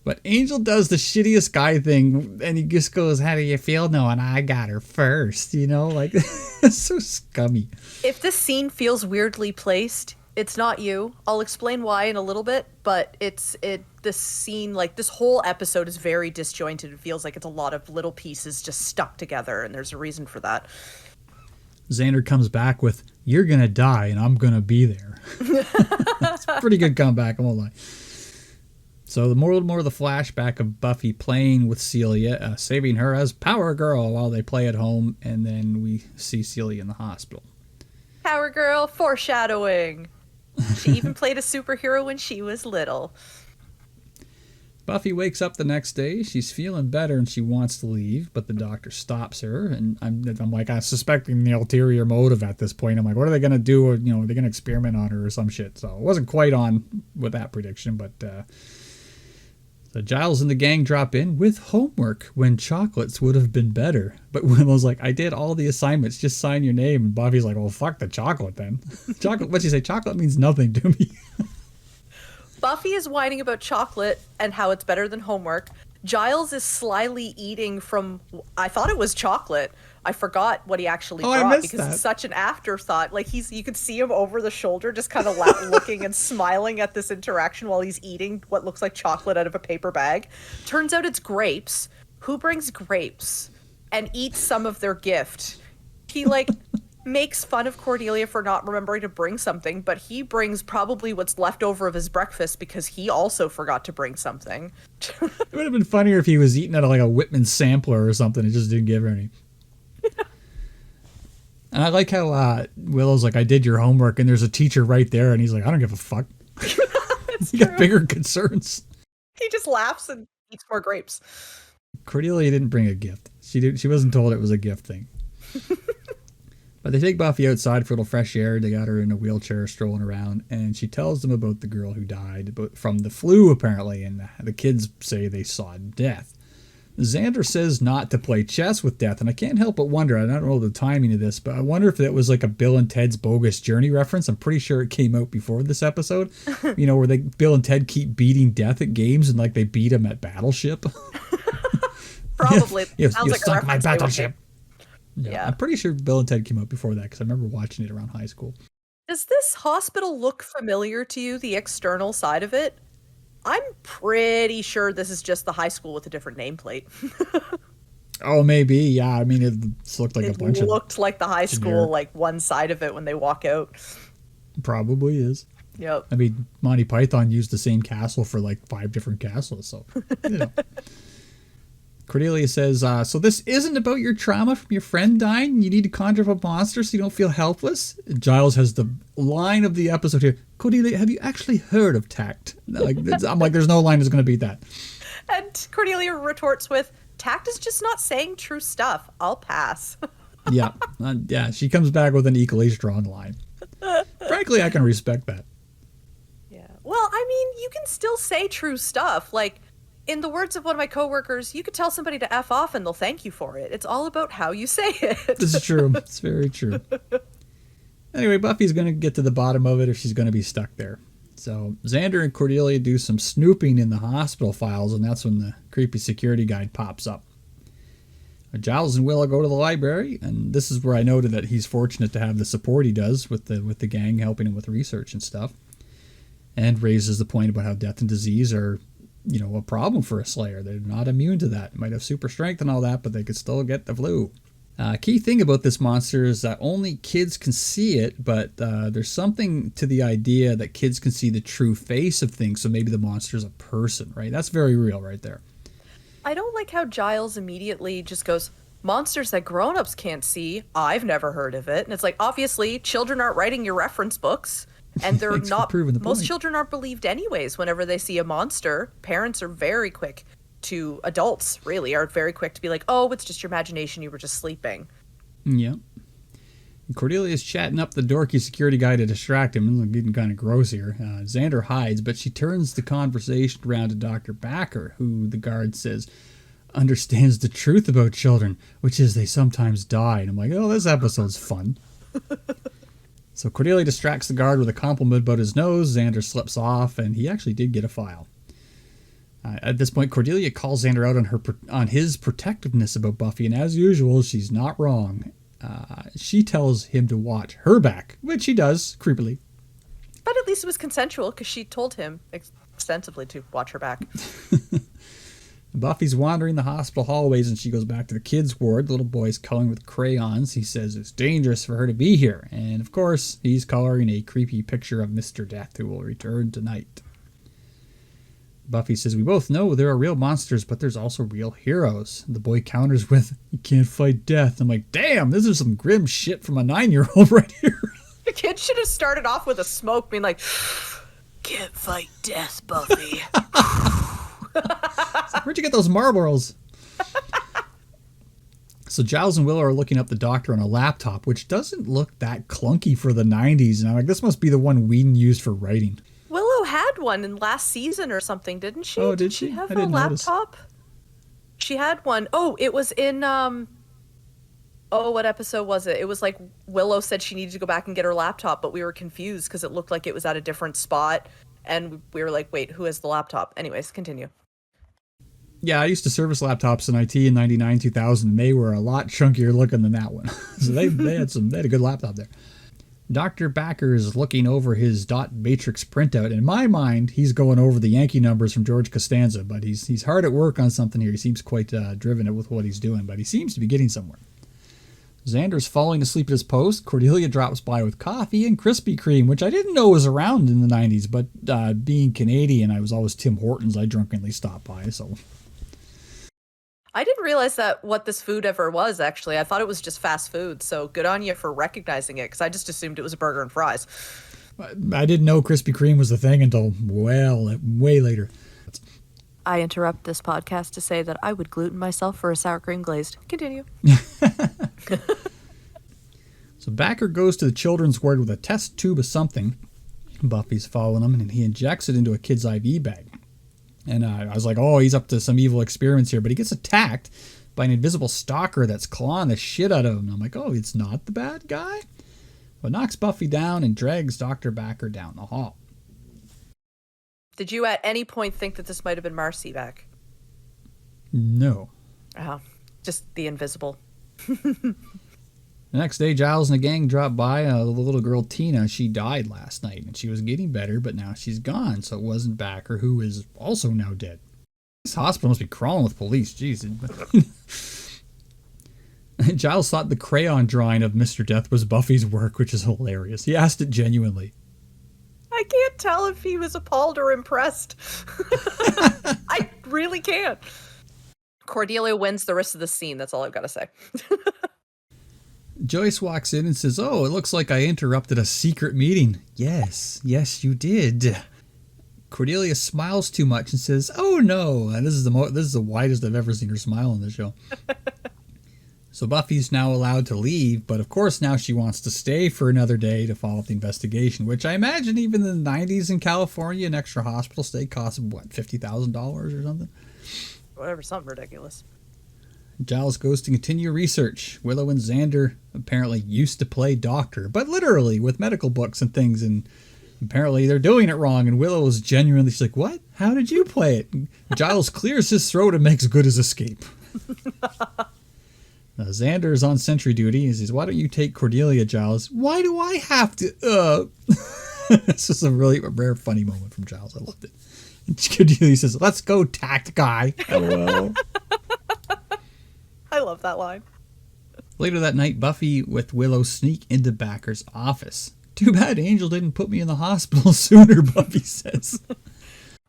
But Angel does the shittiest guy thing, and he just goes, how do you feel knowing I got her first? It's so scummy. If this scene feels weirdly placed, it's not you. I'll explain why in a little bit, but this scene, this whole episode is very disjointed. It feels like it's a lot of little pieces just stuck together, and there's a reason for that. Xander comes back with, you're going to die, and I'm going to be there. It's a pretty good comeback, I won't lie. So the more of the flashback of Buffy playing with Celia, saving her as Power Girl while they play at home, and then we see Celia in the hospital. Power Girl foreshadowing. She even played a superhero when she was little. Buffy wakes up the next day. She's feeling better and she wants to leave, but the doctor stops her. And I'm suspecting the ulterior motive at this point. I'm like, what are they going to do? Or, are they going to experiment on her or some shit? So it wasn't quite on with that prediction, but... So Giles and the gang drop in with homework when chocolates would have been better. But Willow's like, I did all the assignments, just sign your name. And Buffy's like, well, fuck the chocolate then. What'd you say? Chocolate means nothing to me. Buffy is whining about chocolate and how it's better than homework. Giles is slyly eating from, I thought it was chocolate. I forgot what he actually brought because it's such an afterthought. You could see him over the shoulder just kind of looking and smiling at this interaction while he's eating what looks like chocolate out of a paper bag. Turns out it's grapes. Who brings grapes and eats some of their gift? He makes fun of Cordelia for not remembering to bring something, but he brings probably what's left over of his breakfast because he also forgot to bring something. It would have been funnier if he was eating out of a Whitman sampler or something and just didn't give her any. And I like how Willow's like, I did your homework, and there's a teacher right there, and he's like, I don't give a fuck. You got bigger concerns. He just laughs and eats more grapes. Cordelia didn't bring a gift. She wasn't told it was a gift thing. But they take Buffy outside for a little fresh air. They got her in a wheelchair strolling around, and she tells them about the girl who died from the flu, apparently, and the kids say they saw death. Xander says not to play chess with death, and I can't help but wonder, I don't know the timing of this, but I wonder if that was like a Bill and Ted's Bogus Journey reference. I'm pretty sure it came out before this episode, where Bill and Ted keep beating death at games and they beat him at Battleship. Probably. You Sounds like a sunk my reference they would battleship. make. Yeah, I'm pretty sure Bill and Ted came out before that because I remember watching it around high school. Does this hospital look familiar to you, the external side of it? I'm pretty sure this is just the high school with a different nameplate. Oh, maybe. Yeah, I mean, it looked like a bunch It looked like the high school, generic. like one side of it when they walk out. Probably is. Yep. I mean, Monty Python used the same castle for like 5 different castles, so, you know. Cordelia says, so this isn't about your trauma from your friend dying? You need to conjure up a monster so you don't feel helpless? Giles has the line of the episode here. Cordelia, have you actually heard of tact? I'm like, there's no line that's going to beat that. And Cordelia retorts with, tact is just not saying true stuff. I'll pass. Yeah. She comes back with an equally strong line. Frankly, I can respect that. Yeah. Well, I mean, you can still say true stuff. Like, in the words of one of my coworkers, you could tell somebody to F off and they'll thank you for it. It's all about how you say it. This is true. It's very true. Anyway, Buffy's going to get to the bottom of it if she's going to be stuck there. So Xander and Cordelia do some snooping in the hospital files, and that's when the creepy security guide pops up. Giles and Willow go to the library, and this is where I noted that he's fortunate to have the support he does with the gang helping him with research and stuff, and raises the point about how death and disease are, a problem for a Slayer. They're not immune to that. Might have super strength and all that, but they could still get the flu. Key thing about this monster is that only kids can see it, but there's something to the idea that kids can see the true face of things, so maybe the monster's a person, right? That's very real right there. I don't like how Giles immediately just goes, monsters that grown-ups can't see, I've never heard of it. And it's like, obviously, children aren't writing your reference books. And they're not, most children aren't believed anyways whenever they see a monster. Parents are very quick to, adults really, are very quick to be like, oh, it's just your imagination, you were just sleeping. Yeah. Cordelia's chatting up the dorky security guy to distract him. It's getting kind of gross here. Xander hides, but she turns the conversation around to Dr. Backer, who the guard says understands the truth about children, which is they sometimes die. And I'm like, oh, this episode's fun. So Cordelia distracts the guard with a compliment about his nose. Xander slips off, and he actually did get a file. At this point, Cordelia calls Xander out on his protectiveness about Buffy, and as usual, she's not wrong. She tells him to watch her back, which he does, creepily. But at least it was consensual, because she told him extensively to watch her back. Buffy's wandering the hospital hallways, and she goes back to the kids' ward. The little boy's coloring with crayons. He says it's dangerous for her to be here. And, of course, he's coloring a creepy picture of Mr. Death, who will return tonight. Buffy says, we both know there are real monsters, but there's also real heroes. The boy counters with, you can't fight death. I'm like, damn, this is some grim shit from a 9-year-old right here. The kid should have started off with a smoke, being like, can't fight death, Buffy. Where'd you get those Marlboros? So Giles and Willow are looking up the doctor on a laptop, which doesn't look that clunky for the 90s. And I'm like, this must be the one Whedon used for writing. Willow had one in last season or something, didn't she? Oh, did she have a laptop? Notice. She had one. Oh, it was in, what episode was it? It was like Willow said she needed to go back and get her laptop, but we were confused because it looked like it was at a different spot. And we were like, wait, who has the laptop? Anyways, continue. Yeah, I used to service laptops in IT in 99, 2000, and they were a lot chunkier looking than that one. So they had a good laptop there. Dr. Backer is looking over his dot matrix printout. In my mind, he's going over the Yankee numbers from George Costanza, but he's hard at work on something here. He seems quite driven with what he's doing, but he seems to be getting somewhere. Xander's falling asleep at his post. Cordelia drops by with coffee and Krispy Kreme, which I didn't know was around in the 90s, but being Canadian, I was always Tim Hortons. I drunkenly stopped by, so... I didn't realize that what this food ever was, actually. I thought it was just fast food, so good on you for recognizing it, because I just assumed it was a burger and fries. I didn't know Krispy Kreme was the thing until, well, way later. I interrupt this podcast to say that I would gluten myself for a sour cream glazed. Continue. So Backer goes to the children's ward with a test tube of something. Buffy's following him, and he injects it into a kid's IV bag. And I was like, oh, he's up to some evil experiments here. But he gets attacked by an invisible stalker that's clawing the shit out of him. And I'm like, oh, it's not the bad guy? But knocks Buffy down and drags Dr. Backer down the hall. Did you at any point think that this might have been Marcy back? No. Just the invisible. The next day, Giles and the gang drop by the little girl Tina. She died last night, and she was getting better, but now she's gone, so it wasn't Backer, who is also now dead. This hospital must be crawling with police. Jeez. Giles thought the crayon drawing of Mr. Death was Buffy's work, which is hilarious. He asked it genuinely. I can't tell if he was appalled or impressed. I really can't. Cordelia wins the rest of the scene. That's all I've got to say. Joyce walks in and says, "Oh, it looks like I interrupted a secret meeting." Yes, you did. Cordelia smiles too much and says, "Oh no!" And this is the widest I've ever seen her smile on the show. So Buffy's now allowed to leave, but of course now she wants to stay for another day to follow up the investigation, which I imagine even in the 90s in California, an extra hospital stay cost, what, $50,000 or something? Whatever, something ridiculous. Giles goes to continue research. Willow and Xander apparently used to play doctor, but literally with medical books and things, and apparently they're doing it wrong, and Willow is genuinely, she's like, "What? How did you play it?" And Giles clears his throat and makes good his escape. Xander is on sentry duty. He says, "Why don't you take Cordelia, Giles?" "Why do I have to? This is a really rare, funny moment from Giles. I loved it. And Cordelia says, "Let's go, tact guy." LOL. I love that line. Later that night, Buffy with Willow sneak into Backer's office. "Too bad Angel didn't put me in the hospital sooner," Buffy says.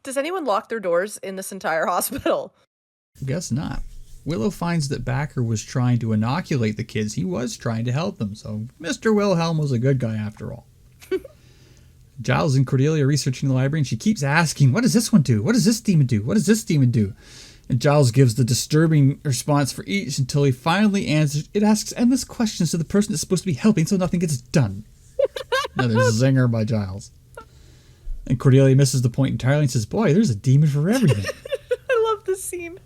Does anyone lock their doors in this entire hospital? Guess not. Willow finds that Backer was trying to inoculate the kids. He was trying to help them, so Mr. Wilhelm was a good guy after all. Giles and Cordelia are researching the library, and she keeps asking, "What does this one do? What does this demon do? What does this demon do?" And Giles gives the disturbing response for each until he finally answers. It asks endless questions to the person it's supposed to be helping, so nothing gets done. Another zinger by Giles. And Cordelia misses the point entirely and says, "Boy, there's a demon for everything." I love this scene.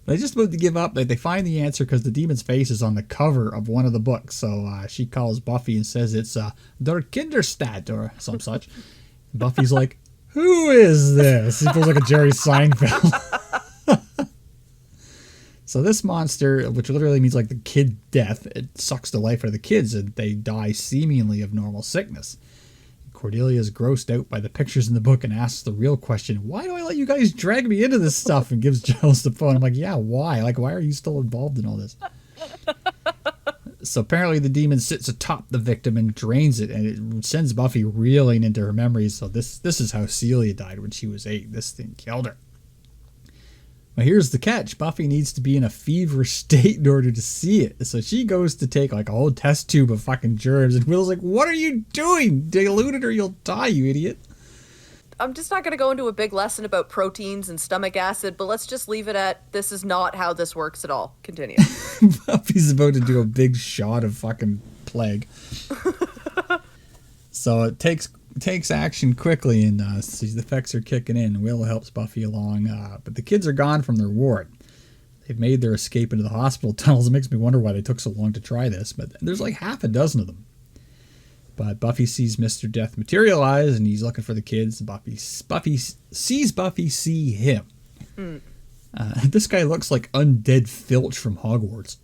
They just about to give up. They find the answer because the demon's face is on the cover of one of the books. So she calls Buffy and says it's Der Kinderstadt or some such. Buffy's like, "Who is this?" He feels like a Jerry Seinfeld. So this monster, which literally means like the kid death, it sucks the life out of the kids and they die seemingly of normal sickness. Cordelia is grossed out by the pictures in the book and asks the real question, "Why do I let you guys drag me into this stuff?" And gives Giles the phone. I'm like, "Yeah, why? Like, why are you still involved in all this?" So apparently the demon sits atop the victim and drains it, and it sends Buffy reeling into her memories. So this is how Celia died when she was 8. This thing killed her. But here's the catch. Buffy needs to be in a feverish state in order to see it. So she goes to take like a whole test tube of fucking germs, and Will's like, "What are you doing? Dilute it or you'll die, you idiot." I'm just not going to go into a big lesson about proteins and stomach acid, but let's just leave it at this is not how this works at all. Continue. Buffy's about to do a big shot of fucking plague. So it takes action quickly, and the effects are kicking in. Will helps Buffy along, but the kids are gone from their ward. They've made their escape into the hospital tunnels. It makes me wonder why they took so long to try this, but there's like half a dozen of them. But Buffy sees Mr. Death materialize, and he's looking for the kids. Buffy sees Buffy see him. This guy looks like undead Filch from Hogwarts.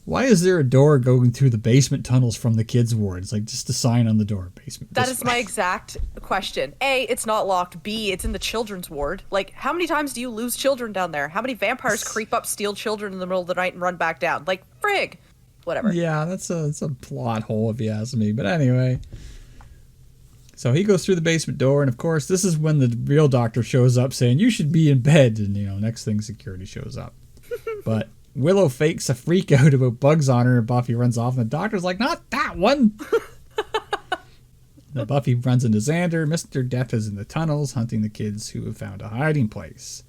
Why is there a door going through the basement tunnels from the kids' ward? It's like just a sign on the door, basement. That is my exact question. A, it's not locked. B, it's in the children's ward. Like, how many times do you lose children down there? How many vampires creep up, steal children in the middle of the night, and run back down? Like, frig. Whatever. Yeah, that's a plot hole if you ask me. But anyway. So he goes through the basement door, and of course, this is when the real doctor shows up saying, "You should be in bed." And, next thing, security shows up. But Willow fakes a freak out about bugs on her, and Buffy runs off, and the doctor's like, "Not that one!" Now Buffy runs into Xander. Mr. Death is in the tunnels, hunting the kids who have found a hiding place.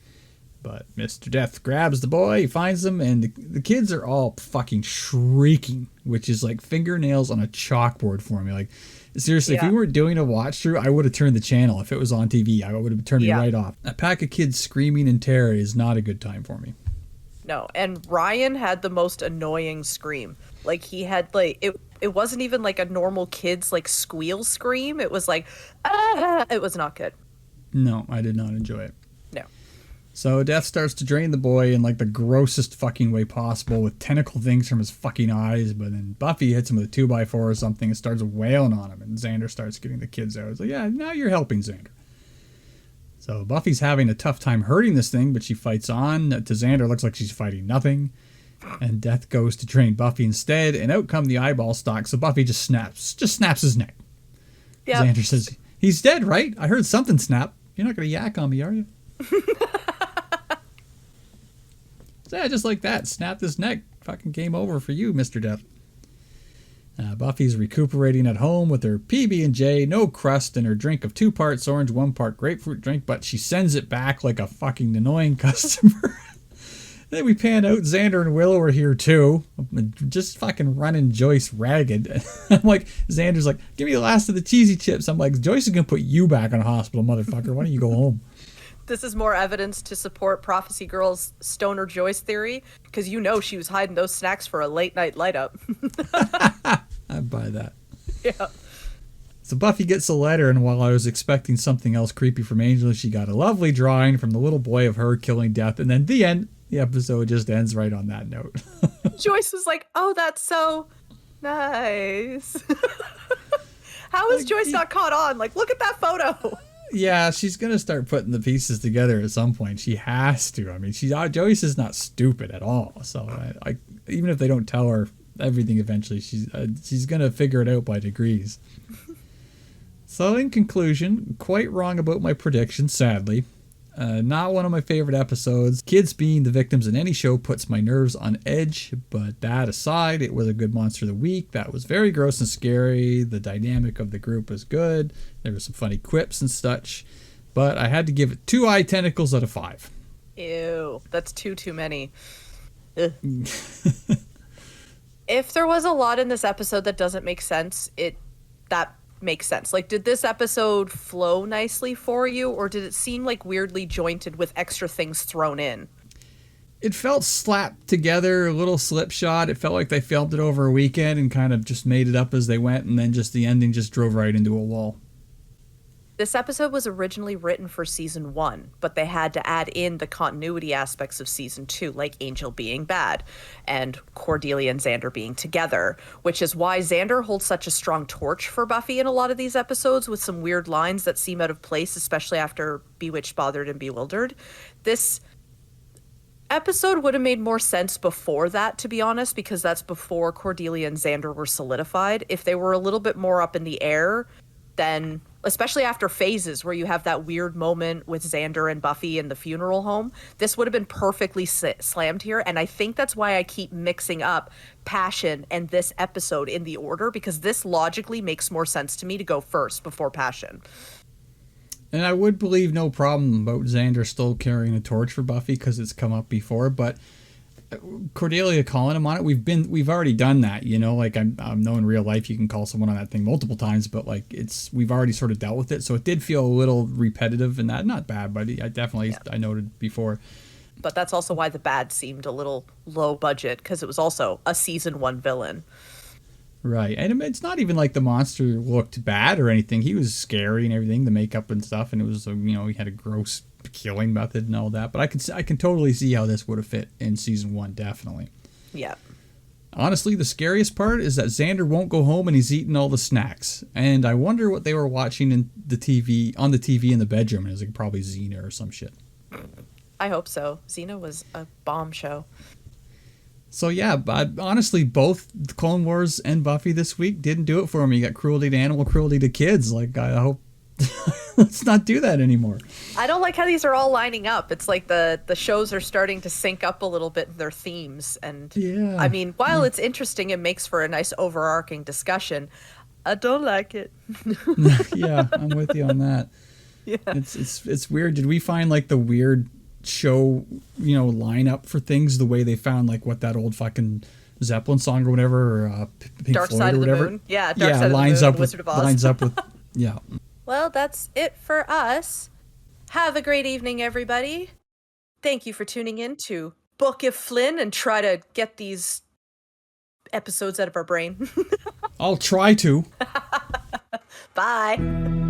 But Mr. Death grabs the boy, he finds them, and the kids are all fucking shrieking, which is like fingernails on a chalkboard for me. Like, seriously, If we weren't doing a watch through, I would have turned the channel. If it was on TV, I would have turned it right off. A pack of kids screaming in terror is not a good time for me. No, and Ryan had the most annoying scream. Like, he had, like, it wasn't even like a normal kid's, like, squeal scream. It was like, ah! It was not good. No, I did not enjoy it. No. So Death starts to drain the boy in like the grossest fucking way possible with tentacle things from his fucking eyes, but then Buffy hits him with a 2x4 or something and starts wailing on him, and Xander starts getting the kids out. It's like, yeah, now you're helping Xander. So Buffy's having a tough time hurting this thing, but she fights on. To Xander, looks like she's fighting nothing. And Death goes to train Buffy instead, and out come the eyeball stalks, so Buffy just snaps his neck. Yep. Xander says, he's dead, right? I heard something snap. You're not going to yak on me, are you? So yeah, just like that. Snapped his neck. Fucking game over for you, Mr. Death. Buffy's recuperating at home with her PB&J, no crust, and her drink of 2 parts orange, 1 part grapefruit drink, but she sends it back like a fucking annoying customer. Then we pan out. Xander and Willow are here too, just fucking running Joyce ragged. I'm like, Xander's like, give me the last of the cheesy chips. I'm like, Joyce is going to put you back in a hospital, motherfucker. Why don't you go home? This is more evidence to support Prophecy Girl's Stoner Joyce theory, because you know she was hiding those snacks for a late night light up. I buy that. Yeah. So Buffy gets a letter, and while I was expecting something else creepy from Angel, she got a lovely drawing from the little boy of her killing Death, and then the end. The episode just ends right on that note. Joyce was like, oh, that's so nice. How is Joyce not caught on? Like, look at that photo. Yeah, she's going to start putting the pieces together at some point. She has to. I mean, Joyce is not stupid at all. So even if they don't tell her everything eventually, she's going to figure it out by degrees. So in conclusion, quite wrong about my prediction, sadly. Not one of my favorite episodes. Kids being the victims in any show puts my nerves on edge, but that aside, it was a good Monster of the Week. That was very gross and scary. The dynamic of the group was good. There were some funny quips and such, but I had to give it 2 eye tentacles out of 5. Ew, that's too many. If there was a lot in this episode that doesn't make sense, that makes sense. Like, did this episode flow nicely for you, or did it seem like weirdly jointed with extra things thrown in? It felt slapped together, a little slip shot. It felt like they filmed it over a weekend and kind of just made it up as they went, and then just the ending just drove right into a wall. This episode was originally written for season 1, but they had to add in the continuity aspects of season 2, like Angel being bad and Cordelia and Xander being together, which is why Xander holds such a strong torch for Buffy in a lot of these episodes with some weird lines that seem out of place, especially after Bewitched, Bothered, and Bewildered. This episode would have made more sense before that, to be honest, because that's before Cordelia and Xander were solidified. If they were a little bit more up in the air, then, especially after phases where you have that weird moment with Xander and Buffy in the funeral home, this would have been perfectly slammed here. And I think that's why I keep mixing up Passion and this episode in the order, because this logically makes more sense to me to go first before Passion. And I would believe no problem about Xander still carrying a torch for Buffy because it's come up before, but Cordelia calling him on it, we've already done that, you know, like I know in real life you can call someone on that thing multiple times, but like we've already sort of dealt with it, so it did feel a little repetitive, and that not bad, but I definitely I noted before. But that's also why the bad seemed a little low budget, because it was also a season 1 villain. Right, and it's not even like the monster looked bad or anything. He was scary and everything, the makeup and stuff, and it was, you know, he had a gross killing method and all that. But I can totally see how this would have fit in season 1, definitely. Yeah. Honestly, the scariest part is that Xander won't go home and he's eating all the snacks. And I wonder what they were watching on the TV in the bedroom. It was like probably Xena or some shit. I hope so. Xena was a bomb show. So yeah, but honestly, both Clone Wars and Buffy this week didn't do it for me. You got cruelty to animal, cruelty to kids. Like, I hope let's not do that anymore. I don't like how these are all lining up. It's like the shows are starting to sync up a little bit in their themes. And yeah. I mean, while it's interesting, it makes for a nice overarching discussion. I don't like it. Yeah, I'm with you on that. Yeah. It's weird. Did we find like the weird show, you know, lineup for things the way they found like what that old fucking Zeppelin song or whatever, or Pink Dark Floyd Side or of the whatever? Moon. Yeah, Dark Side of the Moon, Wizard of Oz. Lines up with, yeah. Well, that's it for us. Have a great evening, everybody. Thank you for tuning in to Book of Flynn and try to get these episodes out of our brain. I'll try to. Bye.